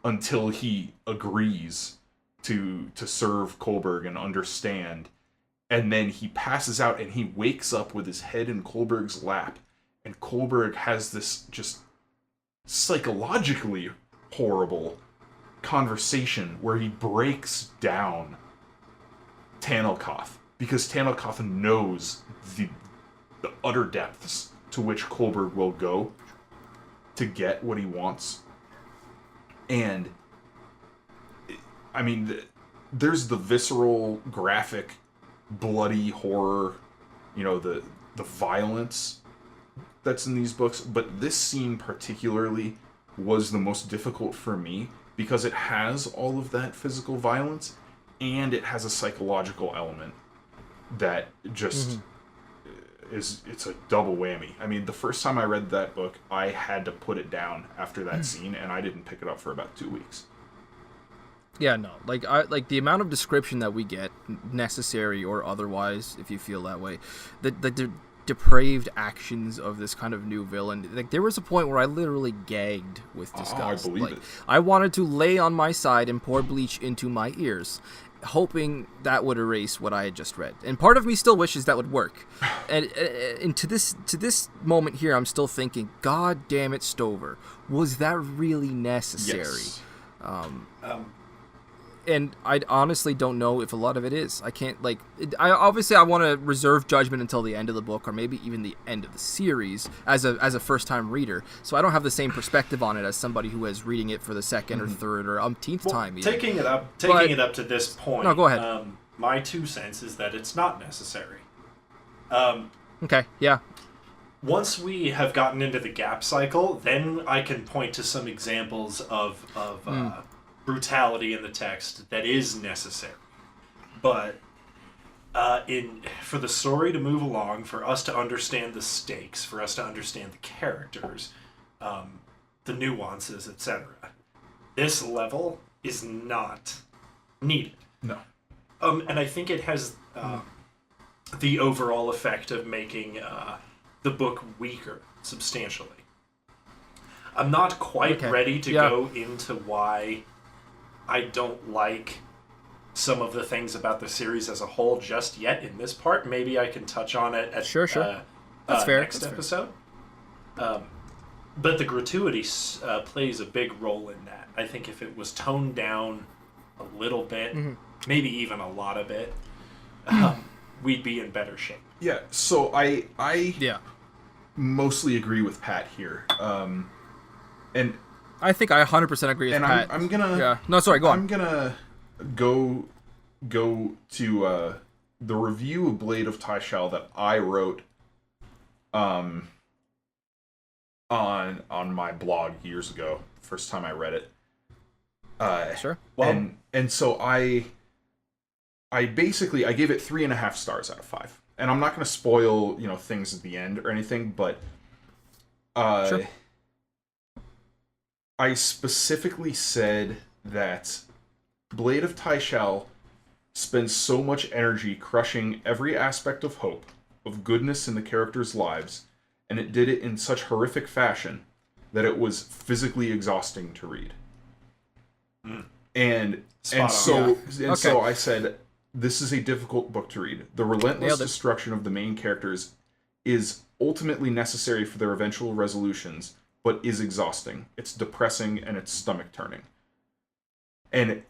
until he agrees to serve Kohlberg and understand. And then he passes out and he wakes up with his head in Kohlberg's lap, and Kohlberg has this just psychologically horrible conversation where he breaks down Tanelkoff, because Tanelkoff knows the utter depths to which Kohlberg will go to get what he wants. And there's the visceral, graphic, bloody horror, the violence that's in these books, but this scene particularly was the most difficult for me, because it has all of that physical violence, and it has a psychological element that just it's a double whammy. The first time I read that book, I had to put it down after that scene, and I didn't pick it up for about 2 weeks. Yeah, no. Like the amount of description that we get, necessary or otherwise, if you feel that way, the depraved actions of this kind of new villain. Like, there was a point where I literally gagged with disgust. I believe like, it. I wanted to lay on my side and pour bleach into my ears, hoping that would erase what I had just read. And part of me still wishes that would work. And to this moment here, I'm still thinking, God damn it, Stover, was that really necessary? Yes. And I honestly don't know if a lot of it is. I can't, like... I want to reserve judgment until the end of the book, or maybe even the end of the series, as a first-time reader. So I don't have the same perspective on it as somebody who is reading it for the second or third or umpteenth time. Even. Taking it up to this point... No, go ahead. My 2 cents is that it's not necessary. Okay, yeah. Once we have gotten into the gap cycle, then I can point to some examples of brutality in the text that is necessary. But for the story to move along, for us to understand the stakes, for us to understand the characters, the nuances, etc., this level is not needed. No. And I think it has the overall effect of making the book weaker substantially. I'm not quite ready to go into why I don't like some of the things about the series as a whole just yet in this part. Maybe I can touch on it at Sure. That's fair. next episode. But the gratuity plays a big role in that. I think if it was toned down a little bit, maybe even a lot of it, we'd be in better shape. Yeah, so I mostly agree with Pat here. And I think I 100% agree with Pat. I'm gonna... Yeah. No, sorry, go on. I'm gonna go to the review of Blade of Tyshalle that I wrote on my blog years ago. First time I read it. Sure. Well, and so I basically gave it 3.5 stars out of 5. And I'm not going to spoil things at the end or anything, but sure. I specifically said that Blade of Tyshalle spends so much energy crushing every aspect of hope, of goodness in the characters' lives, and it did it in such horrific fashion that it was physically exhausting to read. And so I said, this is a difficult book to read. The relentless destruction of the main characters is ultimately necessary for their eventual resolutions, but is exhausting. It's depressing and it's stomach turning. And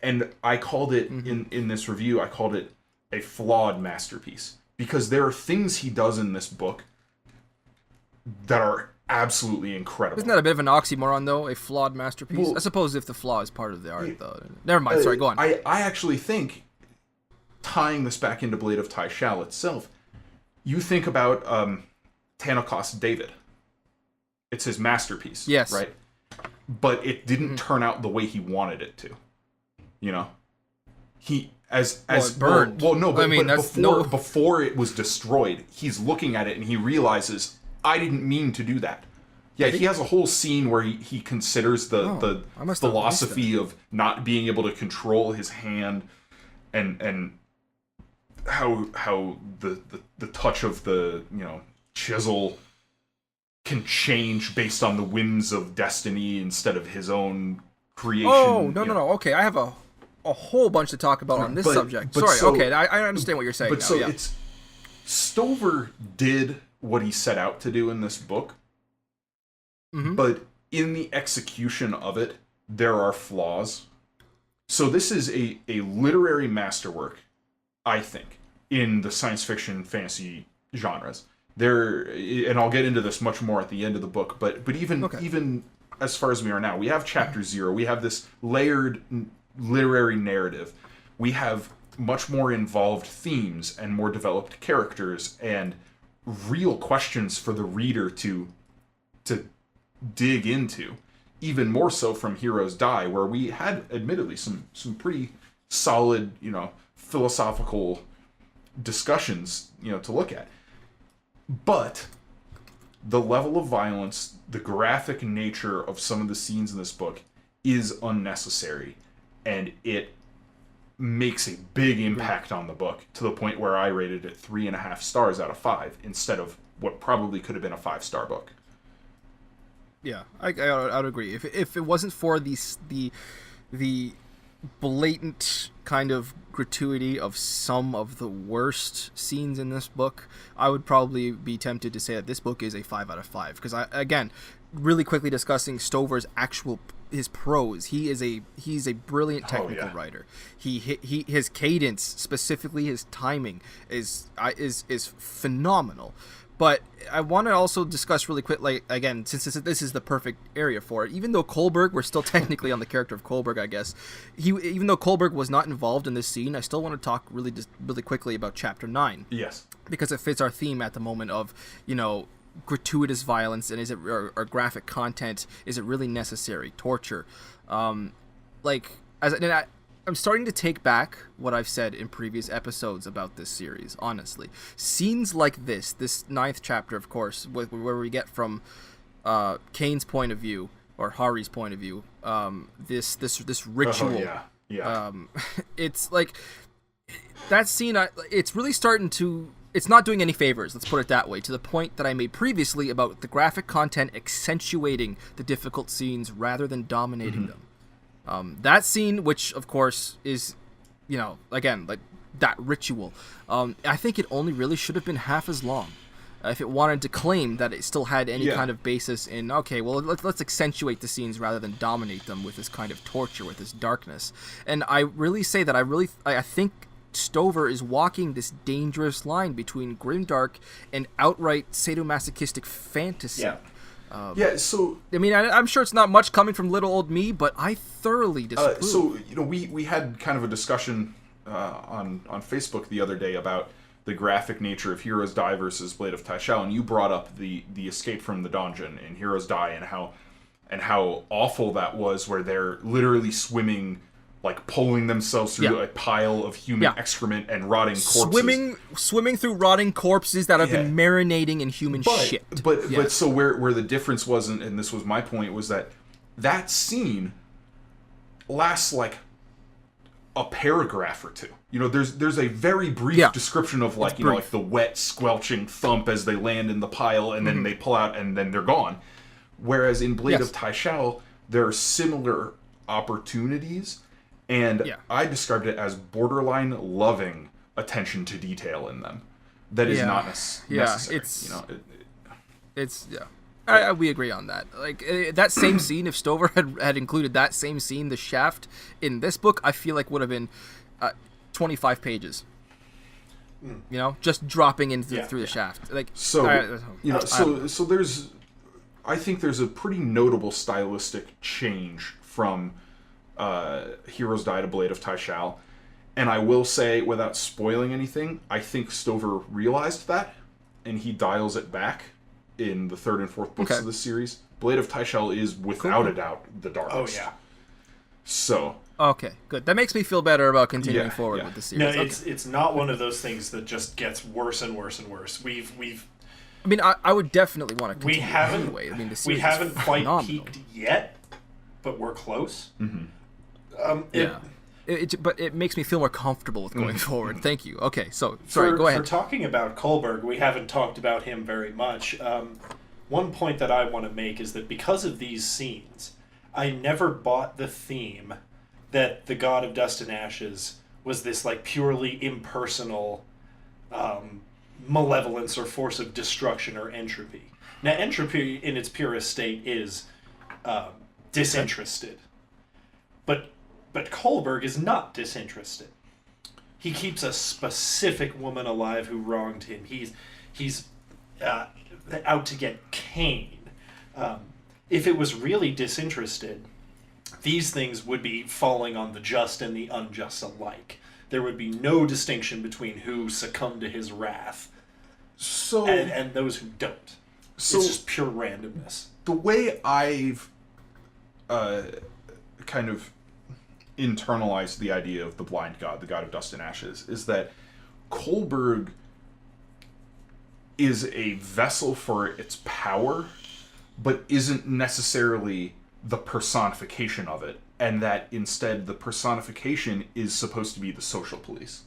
I called it in this review, I called it a flawed masterpiece, because there are things he does in this book that are absolutely incredible. Isn't that a bit of an oxymoron, though? A flawed masterpiece? Well, I suppose if the flaw is part of the art, though. Never mind. Sorry, go on. I actually think, tying this back into Blade of Tyshalle itself, you think about Tanakos David. It's his masterpiece. Yes. Right? But it didn't turn out the way he wanted it to. He it burned. Well, no, but, I mean, before it was destroyed, he's looking at it and he realizes, I didn't mean to do that. Yeah, he has a whole scene where he considers the philosophy of not being able to control his hand and how the touch of the chisel can change based on the whims of destiny instead of his own creation. Oh, no. Okay, I have a whole bunch to talk about on this subject. Sorry, I understand what you're saying. But it's Stover did what he set out to do in this book, but in the execution of it, there are flaws. So this is a literary masterwork, I think, in the science fiction fantasy genres. And I'll get into this much more at the end of the book, but even as far as we are now, we have chapter 0, we have this layered literary narrative, we have much more involved themes and more developed characters and real questions for the reader to dig into, even more so from Heroes Die, where we had admittedly some pretty solid philosophical discussions to look at. But the level of violence, the graphic nature of some of the scenes in this book is unnecessary, and it makes a big impact on the book, to the point where I rated it 3.5 stars out of 5 instead of what probably could have been a 5-star book. Yeah, I would agree. If it wasn't for the blatant kind of gratuity of some of the worst scenes in this book, I would probably be tempted to say that this book is a 5 out of 5. Because again, really quickly discussing Stover's his prose. He's a brilliant technical writer. His cadence, specifically his timing, is phenomenal. But I want to also discuss really quick, like, again, since this is the perfect area for it. Even though Kohlberg, we're still technically on the character of Kohlberg, I guess. Even though Kohlberg was not involved in this scene, I still want to talk really quickly about Chapter 9. Yes. Because it fits our theme at the moment of, gratuitous violence, and or graphic content, is it really necessary? Torture. I'm starting to take back what I've said in previous episodes about this series, honestly. Scenes like this 9th chapter, of course, where we get from Kane's point of view, or Hari's point of view, this ritual. Oh, yeah. It's like, that scene, it's really starting to... It's not doing any favors, let's put it that way, to the point that I made previously about the graphic content accentuating the difficult scenes rather than dominating them. That scene, which of course is, again, like that ritual, I think it only really should have been half as long. If it wanted to claim that it still had any kind of basis in, okay, well, let's accentuate the scenes rather than dominate them with this kind of torture, with this darkness. And I really say that I think Stover is walking this dangerous line between grimdark and outright sadomasochistic fantasy. So... I mean, I'm sure it's not much coming from little old me, but I thoroughly disapprove. So, we had kind of a discussion on Facebook the other day about the graphic nature of Heroes Die versus Blade of Tyshalle, and you brought up the escape from the dungeon in Heroes Die, and how awful that was, where they're literally swimming, like pulling themselves through a pile of human excrement and rotting corpses. Swimming through rotting corpses that have been marinating in human shit. But so where the difference was, and this was my point, was that scene lasts like a paragraph or two. There's a very brief description of like the wet squelching thump as they land in the pile, and then they pull out and then they're gone. Whereas in Blade of Tyshalle, there are similar opportunities. And I described it as borderline loving attention to detail in them. That is not necessary. We agree on that. Like that same scene, if Stover had included that same scene, the shaft, in this book, I feel like would have been 25 pages. Just dropping in through the shaft. Like so there's, I think there's a pretty notable stylistic change from Heroes Die to Blade of Tyshalle. And I will say, without spoiling anything, I think Stover realized that, and he dials it back in the 3rd and 4th books of the series. Blade of Tyshalle is, without a doubt, the darkest. Oh, yeah. So... Okay, good. That makes me feel better about continuing forward with the series. No, it's not one of those things that just gets worse and worse and worse. We've I mean, I would definitely want to continue anyway. I mean, the series we haven't is quite phenomenal. peaked yet, but we're close. Mm-hmm. But it makes me feel more comfortable with going forward. Thank you. Okay, so sorry, go ahead. For talking about Kohlberg, we haven't talked about him very much. One point that I want to make is that because of these scenes, I never bought the theme that the God of Dust and Ashes was this like purely impersonal malevolence or force of destruction or entropy. Now, entropy in its purest state is disinterested. But Kohlberg is not disinterested. He keeps a specific woman alive who wronged him. He's out to get Kane. If it was really disinterested, these things would be falling on the just and the unjust alike. There would be no distinction between who succumbed to his wrath and those who don't. It's just pure randomness. The way I've kind of internalized the idea of the blind god, the god of dust and ashes, is that Kohlberg is a vessel for its power, but isn't necessarily the personification of it and that instead the personification is supposed to be the social police.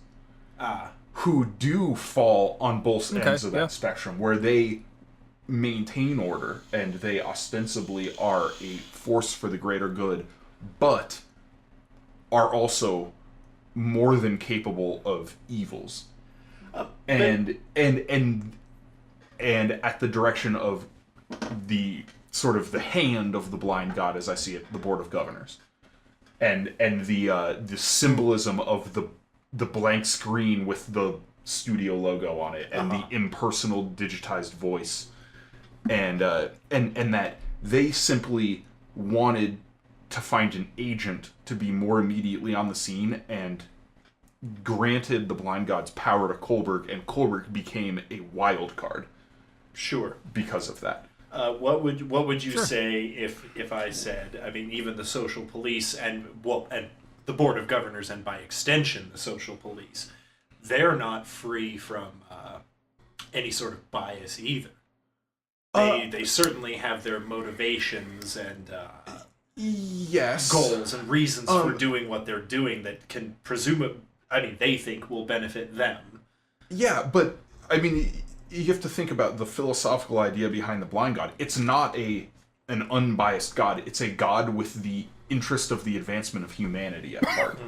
Who do fall on both ends of that spectrum, where they maintain order and they ostensibly are a force for the greater good, but are also more than capable of evils. And at the direction of the sort of the hand of the blind god, as I see it, the Board of Governors, and the symbolism of the blank screen with the studio logo on it, and the impersonal digitized voice, and that they simply wanted to find an agent to be more immediately on the scene, and granted the blind god's power to Kolberg, and Kolberg became a wild card. Sure. Because of that. What would you say if I said, I mean, even the social police and the Board of Governors, and by extension the social police, they're not free from any sort of bias either. They certainly have their motivations and yes, goals and reasons for doing what they're doing that can they think will benefit them. Yeah, but I mean, you have to think about the philosophical idea behind the blind god. It's not an unbiased god. It's a god with the interest of the advancement of humanity at heart.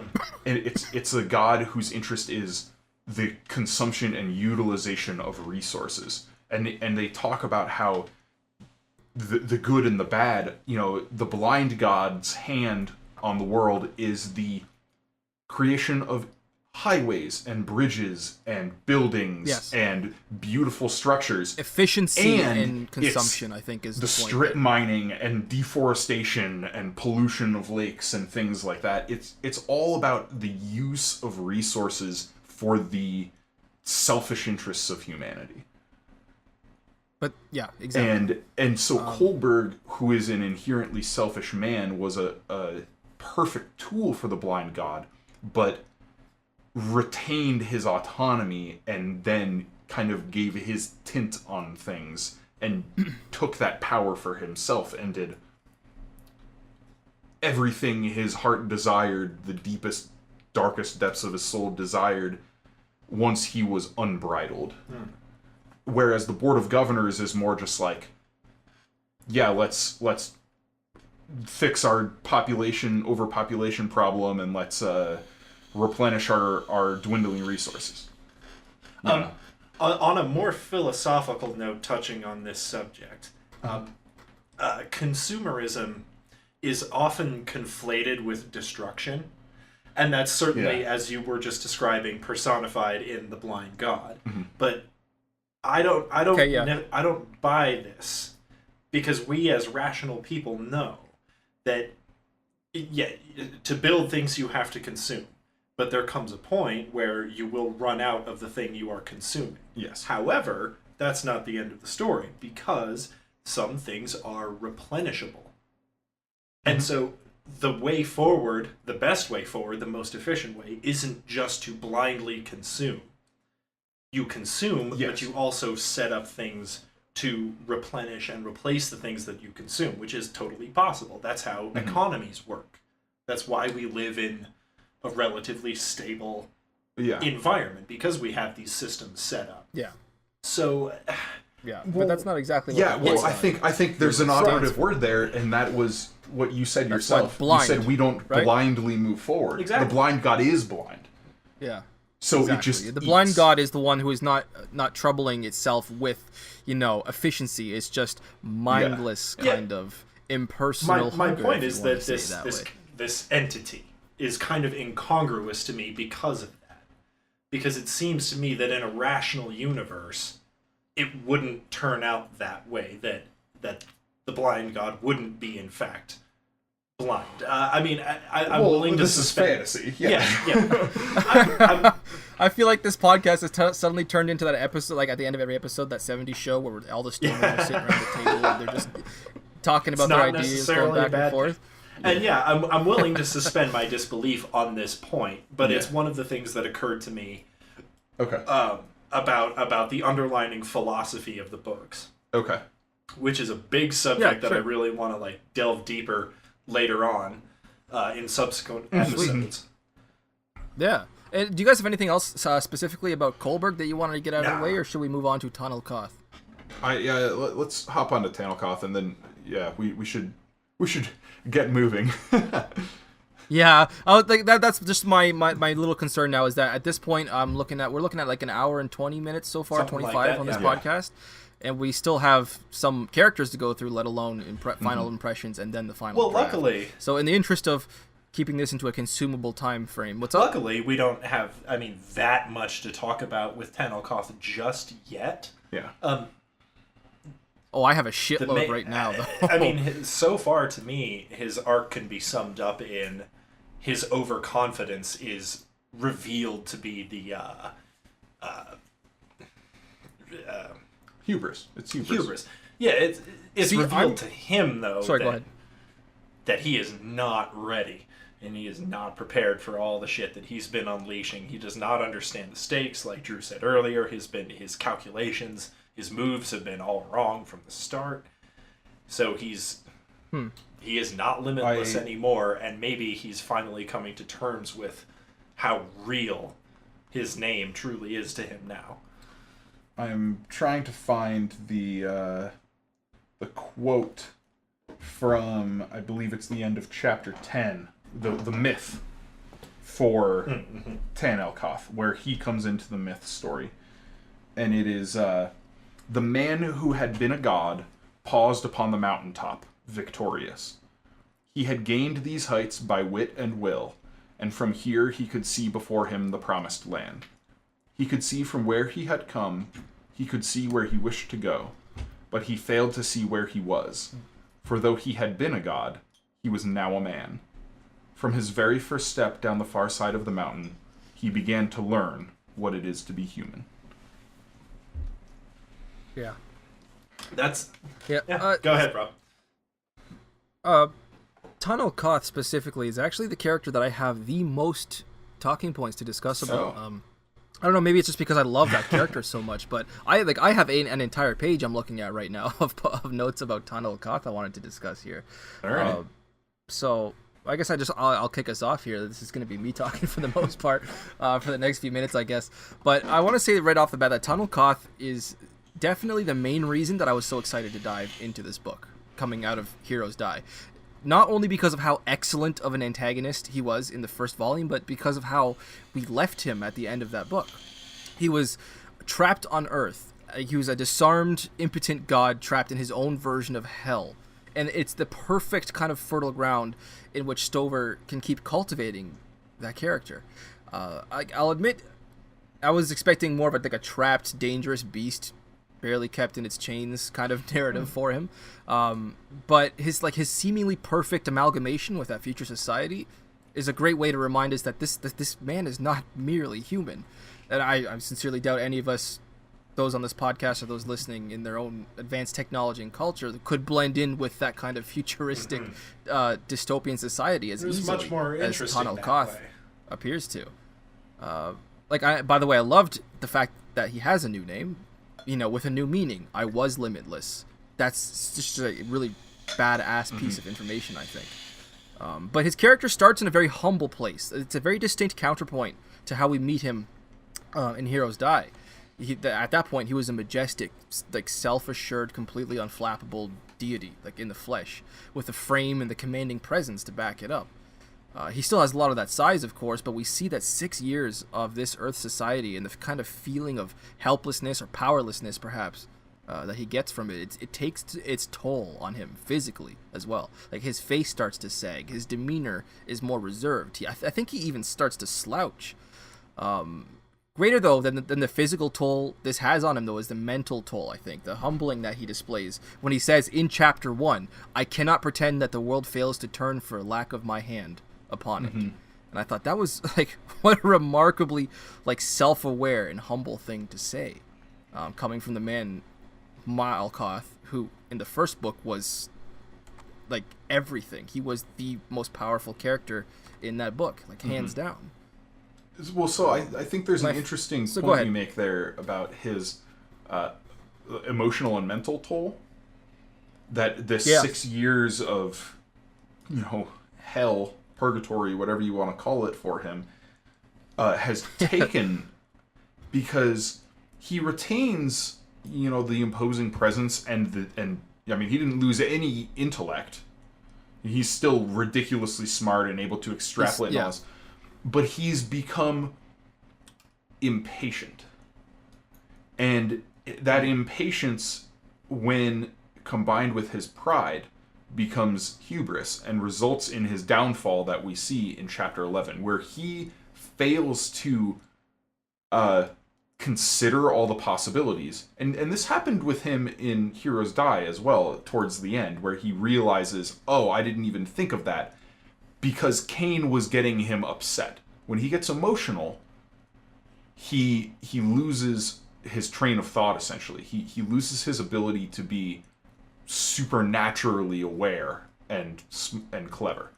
And it's a god whose interest is the consumption and utilization of resources. And they talk about how the good and the bad, the blind god's hand on the world is the creation of highways and bridges and buildings and beautiful structures. Efficiency and consumption, I think, is the point. Strip mining and deforestation and pollution of lakes and things like that. It's all about the use of resources for the selfish interests of humanity. But yeah, exactly. And so Kolberg, who is an inherently selfish man, was a perfect tool for the blind god, but retained his autonomy and then kind of gave his tint on things and took that power for himself and did everything his heart desired, the deepest, darkest depths of his soul desired, once he was unbridled. Whereas the Board of Governors is more just like, yeah, let's fix our overpopulation problem, and let's replenish our dwindling resources. On a more philosophical note, touching on this subject, consumerism is often conflated with destruction, and that's certainly, as you were just describing, personified in the blind god. But I don't buy this, because we as rational people know that to build things you have to consume. But there comes a point where you will run out of the thing you are consuming. Yes. However, that's not the end of the story, because some things are replenishable. And so the way forward, the best way forward, the most efficient way, isn't just to blindly consume. You consume, but you also set up things to replenish and replace the things that you consume, which is totally possible. That's how economies work. That's why we live in a relatively stable environment, because we have these systems set up. Yeah. So, but that's not exactly what I think there's an operative word there, and that was what you said yourself. Blind, you said we don't blindly move forward. Exactly. The blind god is blind. Yeah. So it just the blind god is the one who is not troubling itself with, efficiency. It's just mindless kind of impersonal. My point is that this entity is kind of incongruous to me because of that. Because it seems to me that in a rational universe, it wouldn't turn out that way, that the blind god wouldn't be, in fact, blind. I'm willing to suspend... This is fantasy. Yeah. I feel like this podcast has suddenly turned into that episode, like at the end of every episode, that 70s show where all the stoners are sitting around the table and they're just talking about their ideas, going back and forth. And I'm willing to suspend my disbelief on this point, but it's one of the things that occurred to me about the underlining philosophy of the books. Okay. Which is a big subject that I really want to delve deeper later on. in subsequent episodes. Yeah. And do you guys have anything else specifically about Kolberg that you wanted to get out of the way, or should we move on to Tunnel Koth? Let's hop on to Tunnel Koth, and then we should get moving. Yeah, that's just my little concern now is that at this point we're looking at like an hour and 20 minutes so far, Something 25 like that, on this podcast, and we still have some characters to go through, let alone final impressions and then the final draft. Luckily, so in the interest of keeping this into a consumable time frame, what's up? Luckily, we don't have that much to talk about with Tunnel Koth just yet. Yeah. I have a shitload right now, though. So far to me, his arc can be summed up in his overconfidence is revealed to be the hubris. It's hubris. Yeah, it's revealed to him though. Sorry, go ahead. That he is not ready and he is not prepared for all the shit that he's been unleashing. He does not understand the stakes, like Drew said earlier. His calculations, his moves have been all wrong from the start. So he is not limitless anymore, and maybe he's finally coming to terms with how real his name truly is to him now. I'm trying to find the quote from, I believe it's the end of chapter 10, the myth for Tunnel Koth, where he comes into the myth story. And it is, the man who had been a god paused upon the mountaintop, victorious. He had gained these heights by wit and will, and from here he could see before him the promised land. He could see from where he had come, he could see where he wished to go, but he failed to see where he was. For though he had been a god, he was now a man. From his very first step down the far side of the mountain, he began to learn what it is to be human. Yeah. Go ahead, Rob. Tunnel Koth specifically is actually the character that I have the most talking points to discuss about. I don't know, maybe it's just because I love that character so much, but I have an entire page I'm looking at right now of notes about Tunnel Koth I wanted to discuss here. All right. So I guess I'll kick us off here. This is going to be me talking for the most part for the next few minutes, I guess. But I want to say right off the bat that Tunnel Koth is definitely the main reason that I was so excited to dive into this book coming out of Heroes Die. Not only because of how excellent of an antagonist he was in the first volume, but because of how we left him at the end of that book. He was trapped on Earth. He was a disarmed, impotent god trapped in his own version of hell. And it's the perfect kind of fertile ground in which Stover can keep cultivating that character. I'll admit, I was expecting more of a trapped, dangerous beast, barely kept in its chains kind of narrative for him. But his seemingly perfect amalgamation with that future society is a great way to remind us that this man is not merely human. And I sincerely doubt any of us, those on this podcast or those listening in their own advanced technology and culture, that could blend in with that kind of futuristic dystopian society as easily much more as Tunnel that Koth way. appears to. By the way, I loved the fact that he has a new name, with a new meaning. I was limitless. That's just a really badass piece of information, I think. But his character starts in a very humble place. It's a very distinct counterpoint to how we meet him in Heroes Die. At that point, he was a majestic, self-assured, completely unflappable deity, in the flesh, with the frame and the commanding presence to back it up. He still has a lot of that size, of course, but we see that 6 years of this Earth society and the kind of feeling of helplessness or powerlessness, perhaps, that he gets from it, it takes its toll on him physically as well. His face starts to sag, his demeanor is more reserved. I think he even starts to slouch. Greater, though, than the physical toll this has on him, though, is the mental toll, I think. The humbling that he displays when he says in Chapter 1, "I cannot pretend that the world fails to turn for lack of my hand upon it." And I thought that was, what a remarkably, self-aware and humble thing to say. Coming from the man, Mikaelson, who, in the first book, was, everything. He was the most powerful character in that book, hands down. Well, so I think there's an interesting point you make there about his emotional and mental toll. That this 6 years of, hell purgatory, whatever you want to call it for him, has taken because he retains, the imposing presence and I mean, he didn't lose any intellect. He's still ridiculously smart and able to extrapolate knowledge, but he's become impatient. And that impatience, when combined with his pride, becomes hubris and results in his downfall that we see in chapter 11, where he fails to consider all the possibilities. And this happened with him in Heroes Die as well, towards the end, where he realizes, oh, I didn't even think of that, because Kane was getting him upset. When he gets emotional, he loses his train of thought, essentially. He loses his ability to be supernaturally aware and clever.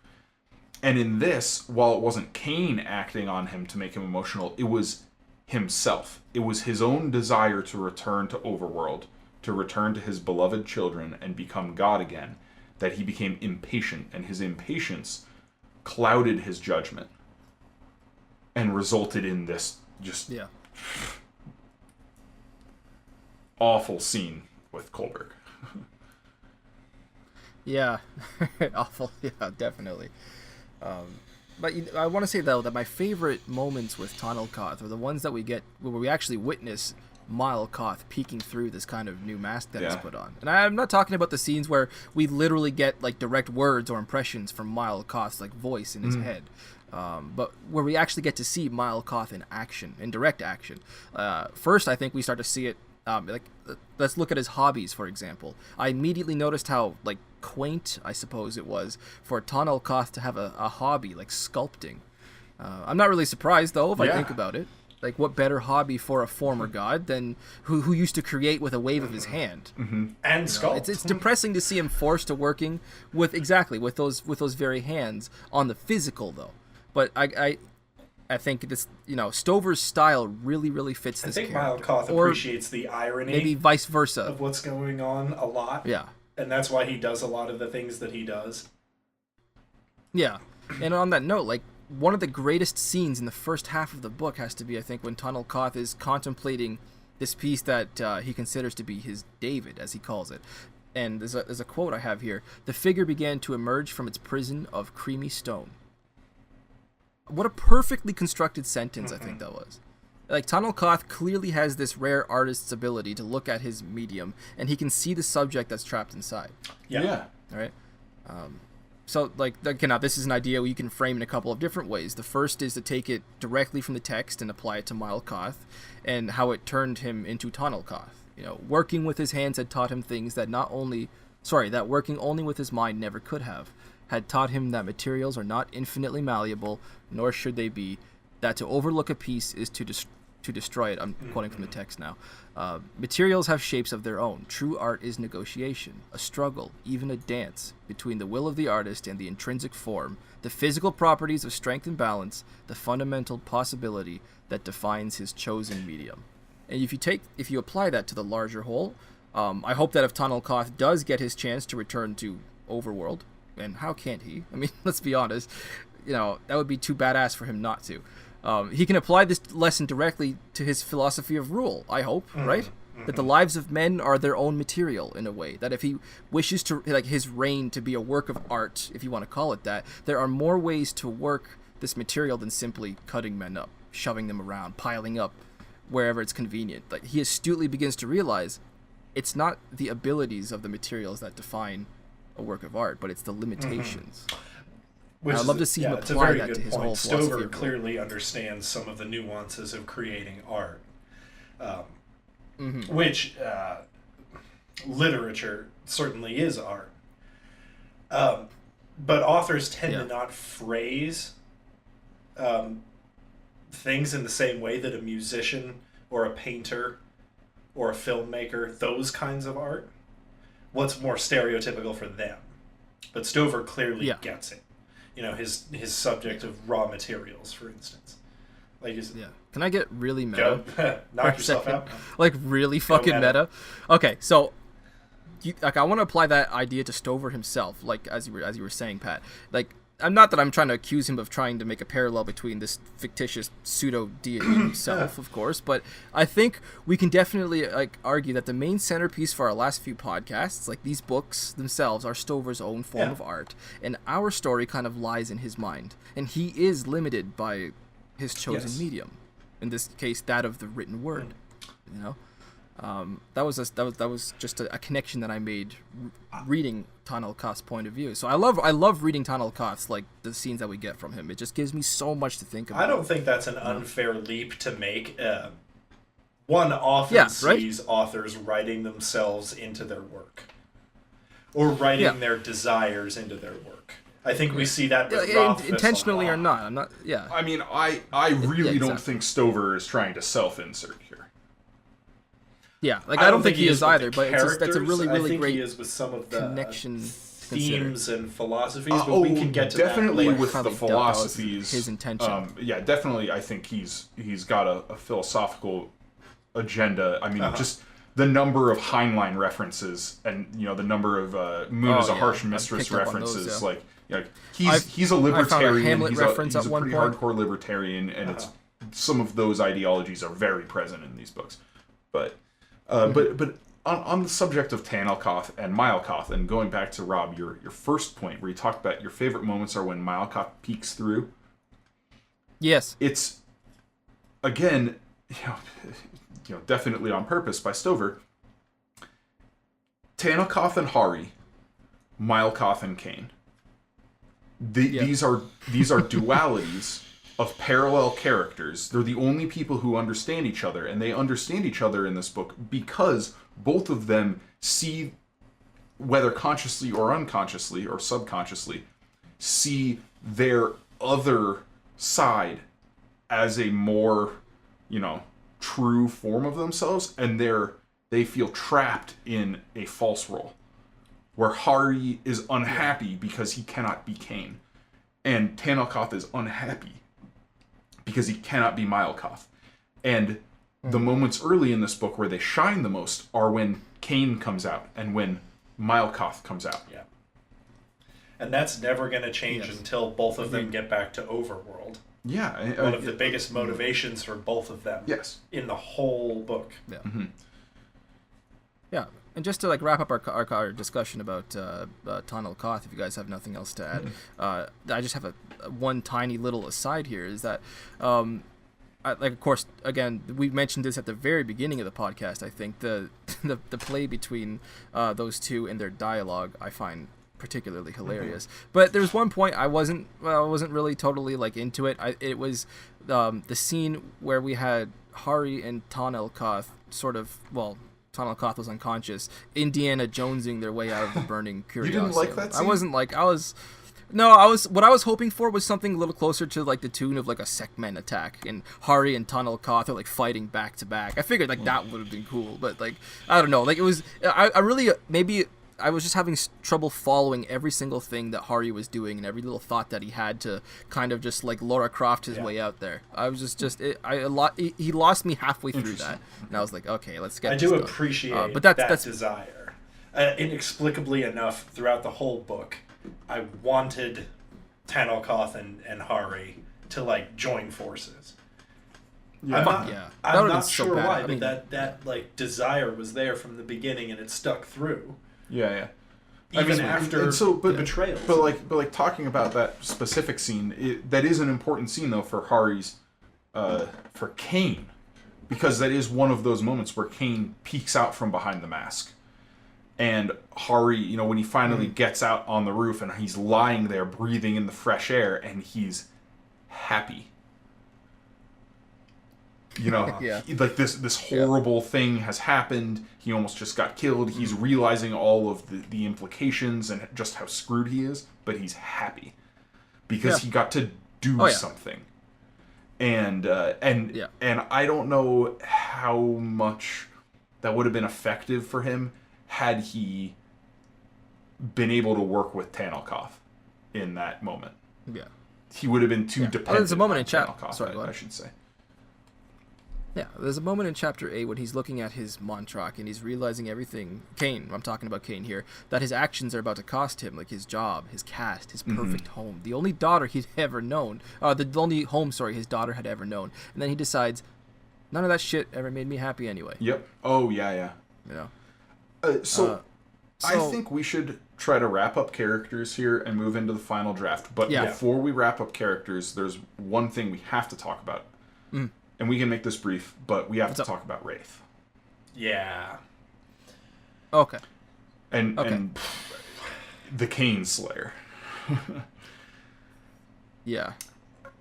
And in this, while it wasn't Kane acting on him to make him emotional, it was himself. It was his own desire to return to Overworld, to return to his beloved children and become God again, that he became impatient, and his impatience clouded his judgment and resulted in this just awful scene with Kolberg. Yeah, awful. Yeah, definitely. But I want to say, though, that my favorite moments with Tonalkoth are the ones that we get where we actually witness Mikaelson peeking through this kind of new mask that he's put on. And I'm not talking about the scenes where we literally get like direct words or impressions from Mikaelson's like voice in his head. But where we actually get to see Mikaelson in action, in direct action. First, I think we start to see it. Let's look at his hobbies, for example. I immediately noticed how quaint, I suppose it was, for Tonalkoth to have a hobby like sculpting. I'm not really surprised, though, if I think about it. Like, what better hobby for a former god than who used to create with a wave of his hand and sculpt? It's depressing to see him forced to working with those very hands on the physical, though. But I think this, Stover's style really, really fits this character. I think Mikaelson appreciates the irony, maybe vice versa, of what's going on a lot. Yeah. And that's why he does a lot of the things that he does. Yeah. And on that note, one of the greatest scenes in the first half of the book has to be, I think, when Tonalkoth is contemplating this piece that he considers to be his David, as he calls it. And there's a quote I have here. "The figure began to emerge from its prison of creamy stone." What a perfectly constructed sentence I think that was. Tonalkoth clearly has this rare artist's ability to look at his medium, and he can see the subject that's trapped inside. Yeah. All right. So, again, now this is an idea you can frame in a couple of different ways. The first is to take it directly from the text and apply it to Mikaelson, and how it turned him into Tonalkoth. Working with his hands had taught him things that that working only with his mind never could have. Had taught him that materials are not infinitely malleable, nor should they be. That to overlook a piece is to destroy it. I'm quoting from the text now. Materials have shapes of their own. True art is negotiation, a struggle, even a dance, between the will of the artist and the intrinsic form, the physical properties of strength and balance, the fundamental possibility that defines his chosen medium. And if you apply that to the larger whole, I hope that if Tonalkoth does get his chance to return to Overworld, and how can't he? I mean, let's be honest, that would be too badass for him not to. He can apply this lesson directly to his philosophy of rule, I hope, right? That the lives of men are their own material, in a way. That if he wishes to, his reign to be a work of art, if you want to call it that, there are more ways to work this material than simply cutting men up, shoving them around, piling up wherever it's convenient. He astutely begins to realize it's not the abilities of the materials that define a work of art, but it's the limitations. I'd love to see him apply that to his whole philosophy. Stover clearly understands some of the nuances of creating art, which literature certainly is art. But authors tend to not phrase things in the same way that a musician or a painter or a filmmaker, those kinds of art, what's more stereotypical for them. But Stover clearly gets it. His subject of raw materials, for instance. Can I get really meta? Knock yourself out. Really fucking meta. Okay, so I want to apply that idea to Stover himself, as you were saying, Pat. I'm not that I'm trying to accuse him of trying to make a parallel between this fictitious pseudo deity himself, of course, but I think we can definitely like argue that the main centerpiece for our last few podcasts, like these books themselves, are Stover's own form of art, and our story kind of lies in his mind, and he is limited by his chosen medium, in this case that of the written word. You know, that was just a connection that I made reading Tynal Koth's point of view. So I love reading Tynal Koth's, like the scenes that we get from him. It just gives me so much to think about. I don't think that's an unfair leap to make. One often sees authors writing themselves into their work, or writing their desires into their work. I think we see that with Rothfuss intentionally or not. I'm not. Yeah. I mean, I really don't think Stover is trying to self-insert here. Yeah, like I don't think he is either, but that's a really great he is with some of the connection themes and philosophies, but we can get to definitely that with the philosophies. His intention. Yeah, definitely. I think he's got a philosophical agenda. I mean, just the number of Heinlein references, and the number of Moon is a harsh mistress references. Those, he's a libertarian. A Hamlet reference he's at a one pretty point. hardcore libertarian, and it's some of those ideologies are very present in these books. But on the subject of Tynal Koth and Mikaelson, and going back to Rob, your first point where you talked about your favorite moments are when Mikaelson peeks through. Yes, it's again, definitely on purpose by Stover. Tynal Koth and Hari, Mikaelson and Kane. These are dualities of parallel characters. They're the only people who understand each other, and they understand each other in this book because both of them see, whether consciously or unconsciously or subconsciously, see their other side as a more, true form of themselves, and they feel trapped in a false role, where Hari is unhappy because he cannot be Kane, and Tynal Koth is unhappy because he cannot be Mikaelson. And the moments early in this book where they shine the most are when Kane comes out and when Mikaelson comes out. Yeah. And that's never going to change until both of them get back to Overworld. Yeah. One of the biggest motivations for both of them. Yes. In the whole book. Yeah. Mm-hmm. Yeah. And just to wrap up our discussion about Tynal Koth, if you guys have nothing else to add, I just have one tiny little aside here, is that, of course, again, we mentioned this at the very beginning of the podcast. I think the play between those two and their dialogue, I find particularly hilarious. But there's one point I wasn't really totally into it. It was the scene where we had Hari and Tynal Koth Tynal Koth was unconscious, Indiana Jonesing their way out of the burning Curiosity. You didn't like that scene? What I was hoping for was something a little closer to the tune of a Sekhmet attack, and Hari and Tynal Koth are fighting back to back. I figured that would have been cool, but I don't know. It was I really maybe I was just having trouble following every single thing that Hari was doing and every little thought that he had to kind of just Lara Croft his way out there. I was he lost me halfway through that, and I was like, okay, let's get. I do appreciate but that's desire. Inexplicably enough, throughout the whole book, I wanted Tynal Koth and Hari to join forces. Yeah. I'm not sure why, but that desire was there from the beginning, and it stuck through. Yeah. Even after betrayals. But talking about that specific scene, that is an important scene though for for Kane, because that is one of those moments where Kane peeks out from behind the mask, and Hari, when he finally gets out on the roof and he's lying there breathing in the fresh air and he's happy. This horrible thing has happened. He almost just got killed. He's realizing all of the implications and just how screwed he is, but he's happy because he got to do something. And I don't know how much that would have been effective for him had he been able to work with Tynal Koth in that moment. Yeah, he would have been too dependent. There's a moment in chat. Koth, Sorry, I should say. Yeah, there's a moment in chapter 8 when he's looking at his Montrock and he's realizing everything, Kane, I'm talking about Kane here, that his actions are about to cost him, like his job, his caste, his perfect home, the only daughter he'd ever known, the only home, his daughter had ever known. And then he decides, none of that shit ever made me happy anyway. Yep. Oh, yeah. You know? So I think we should try to wrap up characters here and move into the final draft. But before we wrap up characters, there's one thing we have to talk about. And we can make this brief, but we have to talk about Wraith. Yeah. Okay. And the Kane Slayer. Yeah.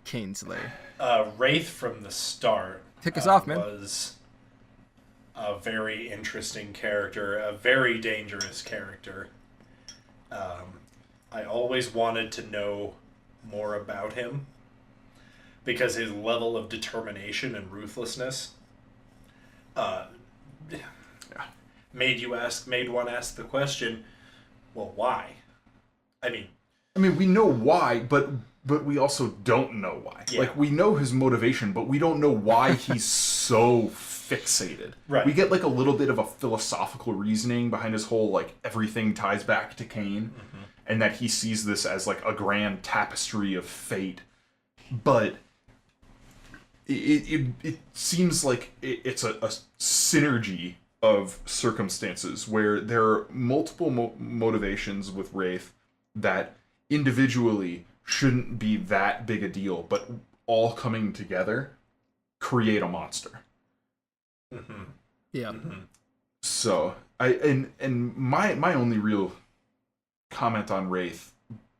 Kane Slayer. Wraith from the start Kick us off, man. was a very interesting character, a very dangerous character. I always wanted to know more about him because his level of determination and ruthlessness made one ask the question, well, why? I mean, we know why, but we also don't know why. Yeah. Like, we know his motivation, but we don't know why he's so fixated. Right. We get, like, a little bit of a philosophical reasoning behind his whole, like, everything ties back to Kane, and that he sees this as, like, a grand tapestry of fate. But it seems like it's a synergy of circumstances where there are multiple motivations with Wraith that individually shouldn't be that big a deal, but all coming together create a monster. Yeah. So my only real comment on Wraith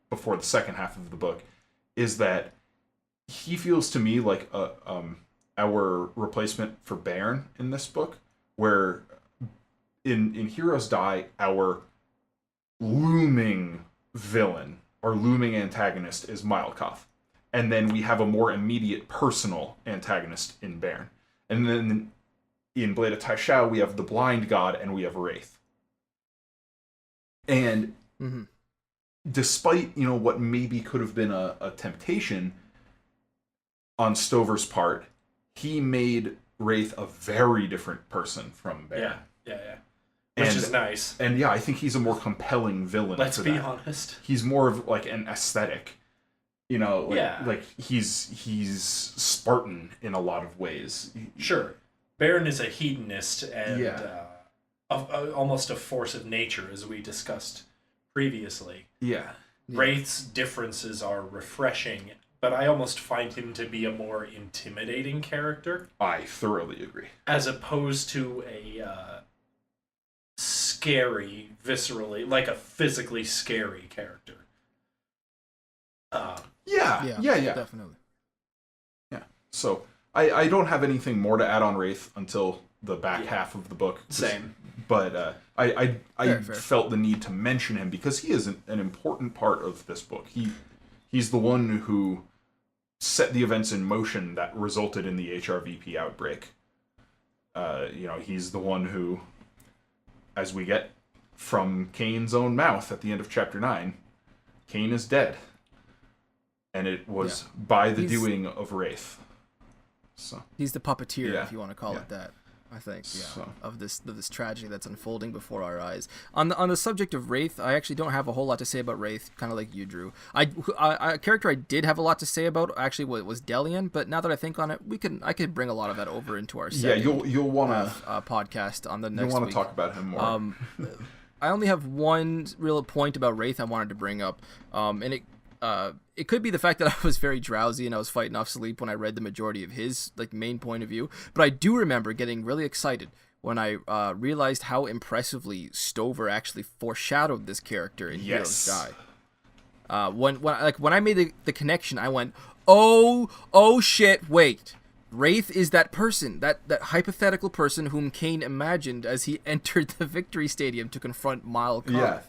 before the second half of the book is that he feels to me like our replacement for Bairn in this book, where in Heroes Die, our looming villain or looming antagonist is Mikaelson. And then we have a more immediate personal antagonist in Bairn. And then in Blade of Tyshalle, we have the Blind God and we have Wraith. And despite, what maybe could have been a temptation on Stover's part, he made Wraith a very different person from Bairn. Yeah. Which is nice. And I think he's a more compelling villain. Let's be honest. He's more of like an aesthetic. Like he's Spartan in a lot of ways. Sure. Bairn is a hedonist and almost a force of nature, as we discussed previously. Yeah. Wraith's differences are refreshing, but I almost find him to be a more intimidating character. I thoroughly agree. As opposed to a scary, viscerally, like a physically scary character. Yeah. Definitely. Yeah. So I don't have anything more to add on Wraith until the back half of the book. Same. But I fair. Felt the need to mention him because he is an important part of this book. He's the one who set the events in motion that resulted in the HRVP outbreak. He's the one who, as we get from Kane's own mouth at the end of chapter 9, Kane is dead. And it was by the doing of Wraith. So he's the puppeteer, if you want to call it that. I think, of this tragedy that's unfolding before our eyes. On the subject of Wraith, I actually don't have a whole lot to say about Wraith, kind of like you, Drew. A character I did have a lot to say about actually was Delian, but now that I think on it, I could bring a lot of that over into our second you'll want to podcast on the next week. You'll want to talk about him more. I only have one real point about Wraith I wanted to bring up, and it could be the fact that I was very drowsy and I was fighting off sleep when I read the majority of his main point of view. But I do remember getting really excited when I realized how impressively Stover actually foreshadowed this character in Heroes Die. When I made the connection, I went, oh shit, wait. Wraith is that person, that hypothetical person whom Kane imagined as he entered the Victory Stadium to confront Mikaelson. Yeah.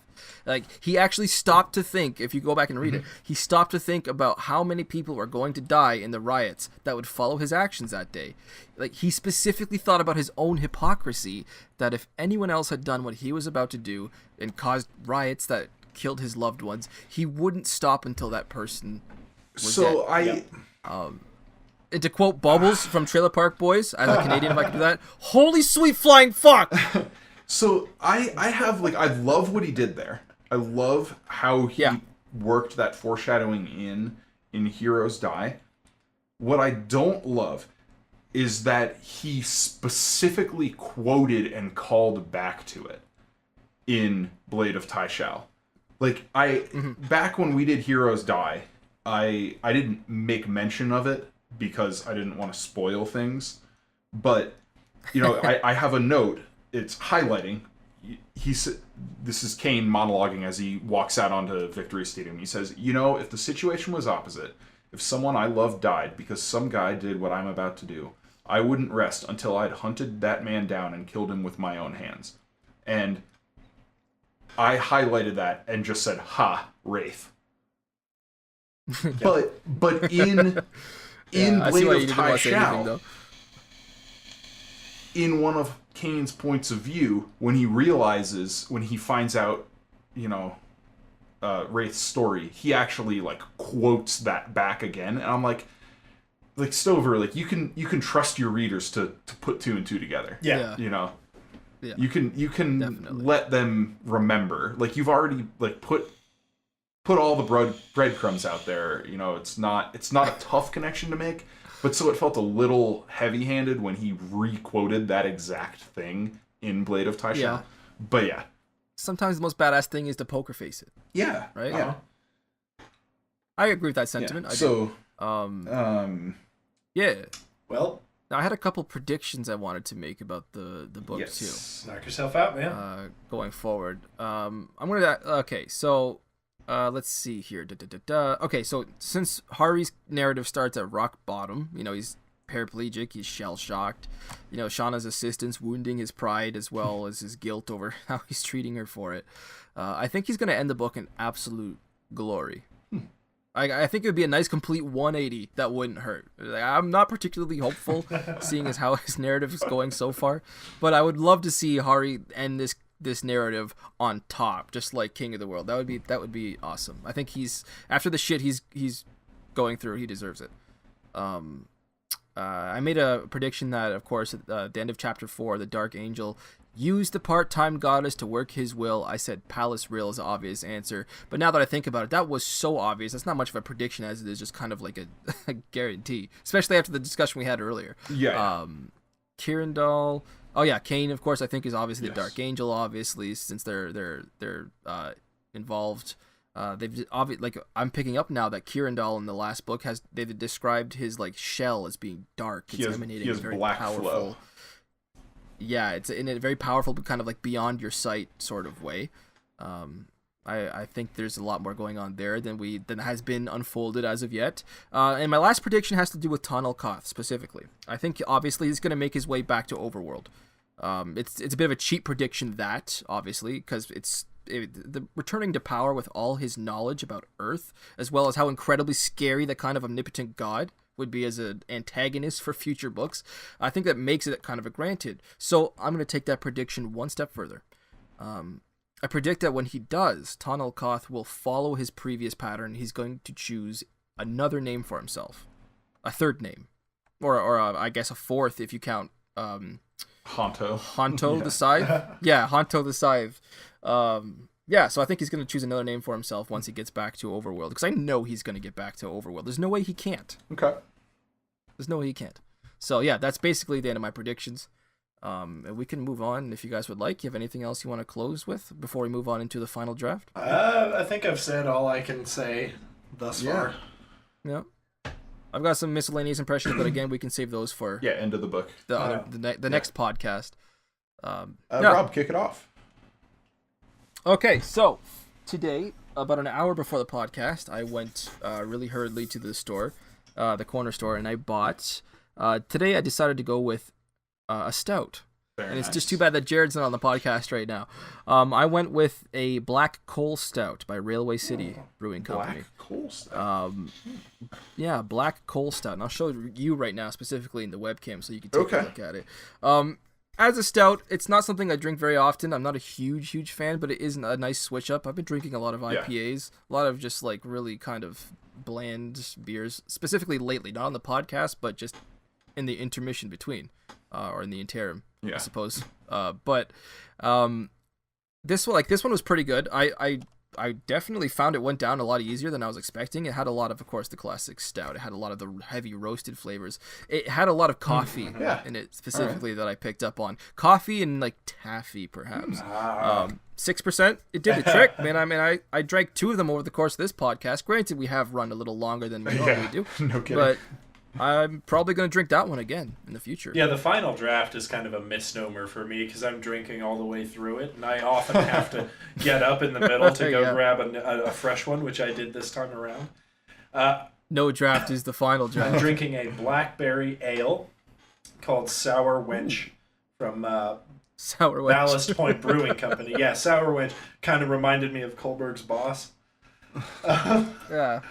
He actually stopped to think, if you go back and read it, he stopped to think about how many people were going to die in the riots that would follow his actions that day. He specifically thought about his own hypocrisy, that if anyone else had done what he was about to do and caused riots that killed his loved ones, he wouldn't stop until that person was dead. And to quote Bubbles from Trailer Park Boys, as a Canadian, if I could do that, holy sweet flying fuck! So I have I love what he did there. I love how he worked that foreshadowing in Heroes Die. What I don't love is that he specifically quoted and called back to it in Blade of Tyshalle. Back when we did Heroes Die, I didn't make mention of it because I didn't want to spoil things. But, I have a note. It's highlighting. This is Kane monologuing as he walks out onto Victory Stadium. He says, if the situation was opposite, if someone I love died because some guy did what I'm about to do, I wouldn't rest until I'd hunted that man down and killed him with my own hands. And I highlighted that and just said, ha, Wraith. But in Blade of Tyshalle, in one of Kane's points of view, when he finds out, Wraith's story, he actually quotes that back again, and I'm like Stover, you can trust your readers to put two and two together. Yeah. Yeah. You can definitely let them remember. You've already put all the breadcrumbs out there. It's not a tough connection to make, but so it felt a little heavy-handed when he re-quoted that exact thing in Blade of Tyshalle. Yeah. But yeah. Sometimes the most badass thing is to poker face it. Yeah. Right? Yeah. I agree with that sentiment. Yeah. Yeah. Well, now I had a couple predictions I wanted to make about the book too. Knock yourself out, man. Going forward. So let's see here. Okay, so since Hari's narrative starts at rock bottom, he's paraplegic, he's shell-shocked. Shauna's assistance wounding his pride as well as his guilt over how he's treating her for it. I think he's going to end the book in absolute glory. I think it would be a nice complete 180 that wouldn't hurt. I'm not particularly hopeful, seeing as how his narrative is going so far, but I would love to see Hari end this narrative on top, just like King of the World. That would be awesome. I think he's after the shit he's going through, he deserves it. I made a prediction that, of course, at the end of chapter 4, the Dark Angel used the part-time goddess to work his will. I said Palace Rill is an obvious answer, but now that I think about it, that was so obvious. That's not much of a prediction as it is just kind of like a guarantee, especially after the discussion we had earlier. Yeah. Kirindal. Oh yeah, Kane, of course, I think is obviously the Dark Angel, obviously, since they're involved. I'm picking up now that Kirindal in the last book they've described his shell as being dark. It's emanating a very black powerful flow. Yeah, it's in a very powerful but kind of beyond your sight sort of way. I think there's a lot more going on there than has been unfolded as of yet. And my last prediction has to do with Tonal Koth specifically. I think obviously he's going to make his way back to Overworld. It's a bit of a cheap prediction, that obviously, because the returning to power with all his knowledge about Earth, as well as how incredibly scary that kind of omnipotent god would be as an antagonist for future books. I think that makes it kind of a granted. So I'm going to take that prediction one step further. I predict that when he does, Tonal Koth will follow his previous pattern. He's going to choose another name for himself, a third name, or I guess a fourth if you count Honto the Scythe. Yeah, Honto the Scythe. So I think he's going to choose another name for himself once he gets back to Overworld, because I know he's going to get back to Overworld. There's no way he can't. Okay. There's no way he can't. So yeah, that's basically the end of my predictions. And we can move on if you guys would like. You have anything else you want to close with before we move on into the final draft? I think I've said all I can say thus far. Yeah. I've got some miscellaneous impressions, but again, we can save those for end of the book. The next podcast. Rob, kick it off. Okay, so today, about an hour before the podcast, I went really hurriedly to the store, the corner store, and I bought. Today, I decided to go with a stout. Very it's just too bad that Jared's not on the podcast right now. I went with a Black Coal Stout by Railway City Brewing Company. Black Coal Stout? Yeah, Black Coal Stout. And I'll show you right now, specifically in the webcam, so you can take a look at it. as a stout, it's not something I drink very often. I'm not a huge fan, but it is a nice switch up. I've been drinking a lot of IPAs, a lot of just like really kind of bland beers, specifically lately, not on the podcast, but just in the intermission between, or in the interim, I suppose. But this one was pretty good. I definitely found it went down a lot easier than I was expecting. It had a lot of course, the classic stout. It had a lot of the heavy roasted flavors. It had a lot of coffee in it specifically that I picked up on. Coffee and like taffy, perhaps. 6%. It did the trick, man. I mean, I drank 2 of them over the course of this podcast. Granted, we have run a little longer than we normally do. No kidding. But I'm probably going to drink that one again in the future. Yeah, the final draft is kind of a misnomer for me because I'm drinking all the way through it, and I often have to get up in the middle to go grab a fresh one, which I did this time around. No draft is the final draft. I'm drinking a blackberry ale called Sour Wench from Sour Wench. Ballast Point Brewing Company. Yeah, Sour Wench kind of reminded me of Kohlberg's boss. Yeah.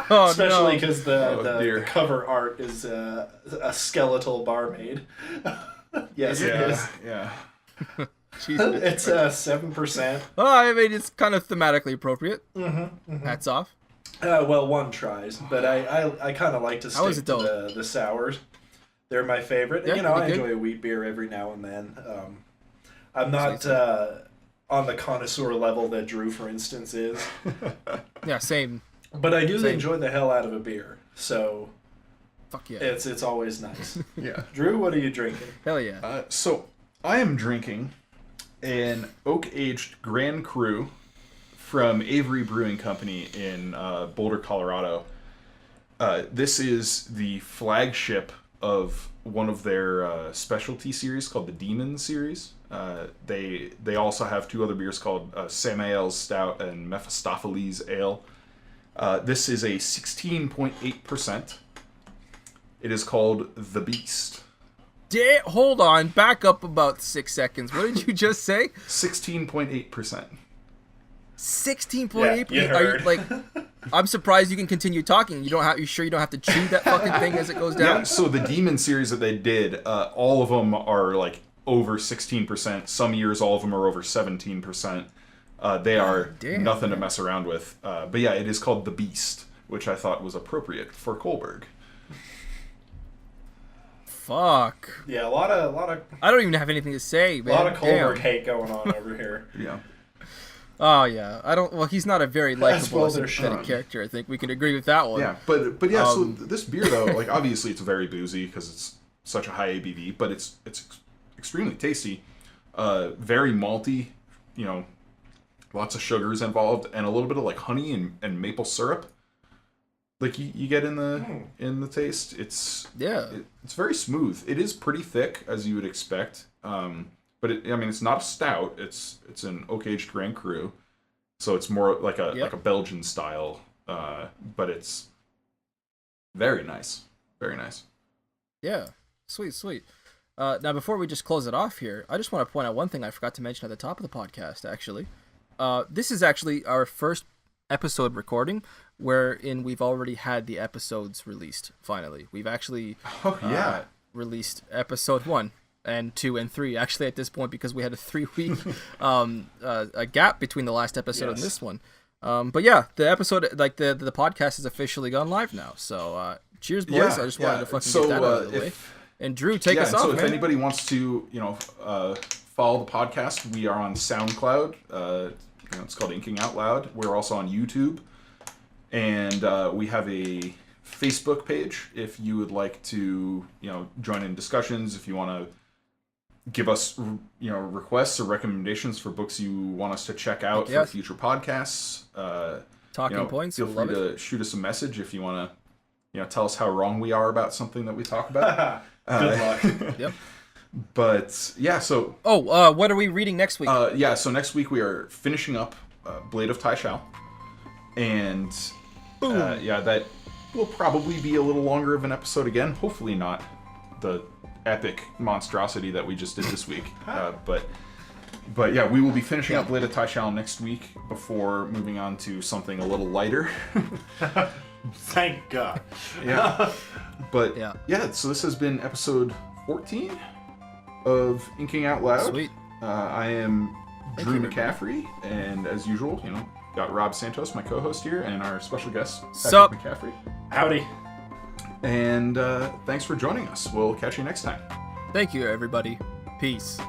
Especially because the cover art is a skeletal barmaid. Yes, it is. Yeah. It's 7%. Oh, I mean, it's kind of thematically appropriate. Hats off. Well, one tries, but I kind of like to stick to the sours. They're my favorite. Yeah, I enjoy a wheat beer every now and then. I'm not on the connoisseur level that Drew, for instance, is. Yeah, same. But I do enjoy the hell out of a beer, so fuck yeah, it's always nice. Yeah. Drew, what are you drinking? Hell yeah. So I am drinking an oak-aged Grand Cru from Avery Brewing Company in Boulder, Colorado. This is the flagship of one of their specialty series called the Demon series. They also have 2 other beers called Samael's Stout and Mephistopheles Ale. This is a 16.8%. It is called The Beast. Hold on, back up about 6 seconds. What did you just say? 16.8%. 16.8%. Yeah, Are you like? I'm surprised you can continue talking. You sure you don't have to chew that fucking thing as it goes down? Yeah. So the Demon series that they did, all of them are like over 16%. Some years, all of them are over 17%. They are nothing to mess around with. But yeah, it is called The Beast, which I thought was appropriate for Kohlberg. Fuck. Yeah, a lot of. I don't even have anything to say, man. A lot of Kohlberg hate going on over here. Yeah. Oh yeah, Well, he's not a very likable, sympathetic character. I think we can agree with that one. Yeah, but yeah. So this beer though, like obviously it's very boozy because it's such a high ABV, but it's extremely tasty, very malty. Lots of sugars involved, and a little bit of like honey and maple syrup. Like you get in the taste. It's very smooth. It is pretty thick as you would expect. But it's not a stout. It's an oak-aged Grand Cru, so it's more like a Belgian style. But it's very nice, very nice. Yeah, sweet. Now before we just close it off here, I just want to point out one thing I forgot to mention at the top of the podcast. Actually, this is actually our first episode recording, wherein we've already had the episodes released. Finally, we've actually released episode 1. And 2 and 3 actually at this point because we had a 3-week a gap between the last episode and this one. But yeah, the episode the podcast has officially gone live now. So cheers, boys! I just wanted to fucking get that out of the way. And Drew, take us off. So man. if anybody wants to follow the podcast, we are on SoundCloud. It's called Inking Out Loud. We're also on YouTube, and we have a Facebook page if you would like to join in discussions, if you want to give us requests or recommendations for books you want us to check out for future podcasts. Talking points. Feel free to shoot us a message if you want to tell us how wrong we are about something that we talk about. Good luck. Yep. But yeah, so what are we reading next week? So next week we are finishing up Blade of Tyshalle, and that will probably be a little longer of an episode again. Hopefully not the epic monstrosity that we just did this week. But yeah, we will be finishing up Blade of Tyshalle next week before moving on to something a little lighter. Thank God. Yeah. But so this has been episode 14. of Inking Out Loud. Sweet. I am Thank Drew you, McCaffrey, and as usual, got Rob Santos, my co-host here, and our special guest, Patrick Sup? McCaffrey. Howdy. And thanks for joining us. We'll catch you next time. Thank you, everybody. Peace.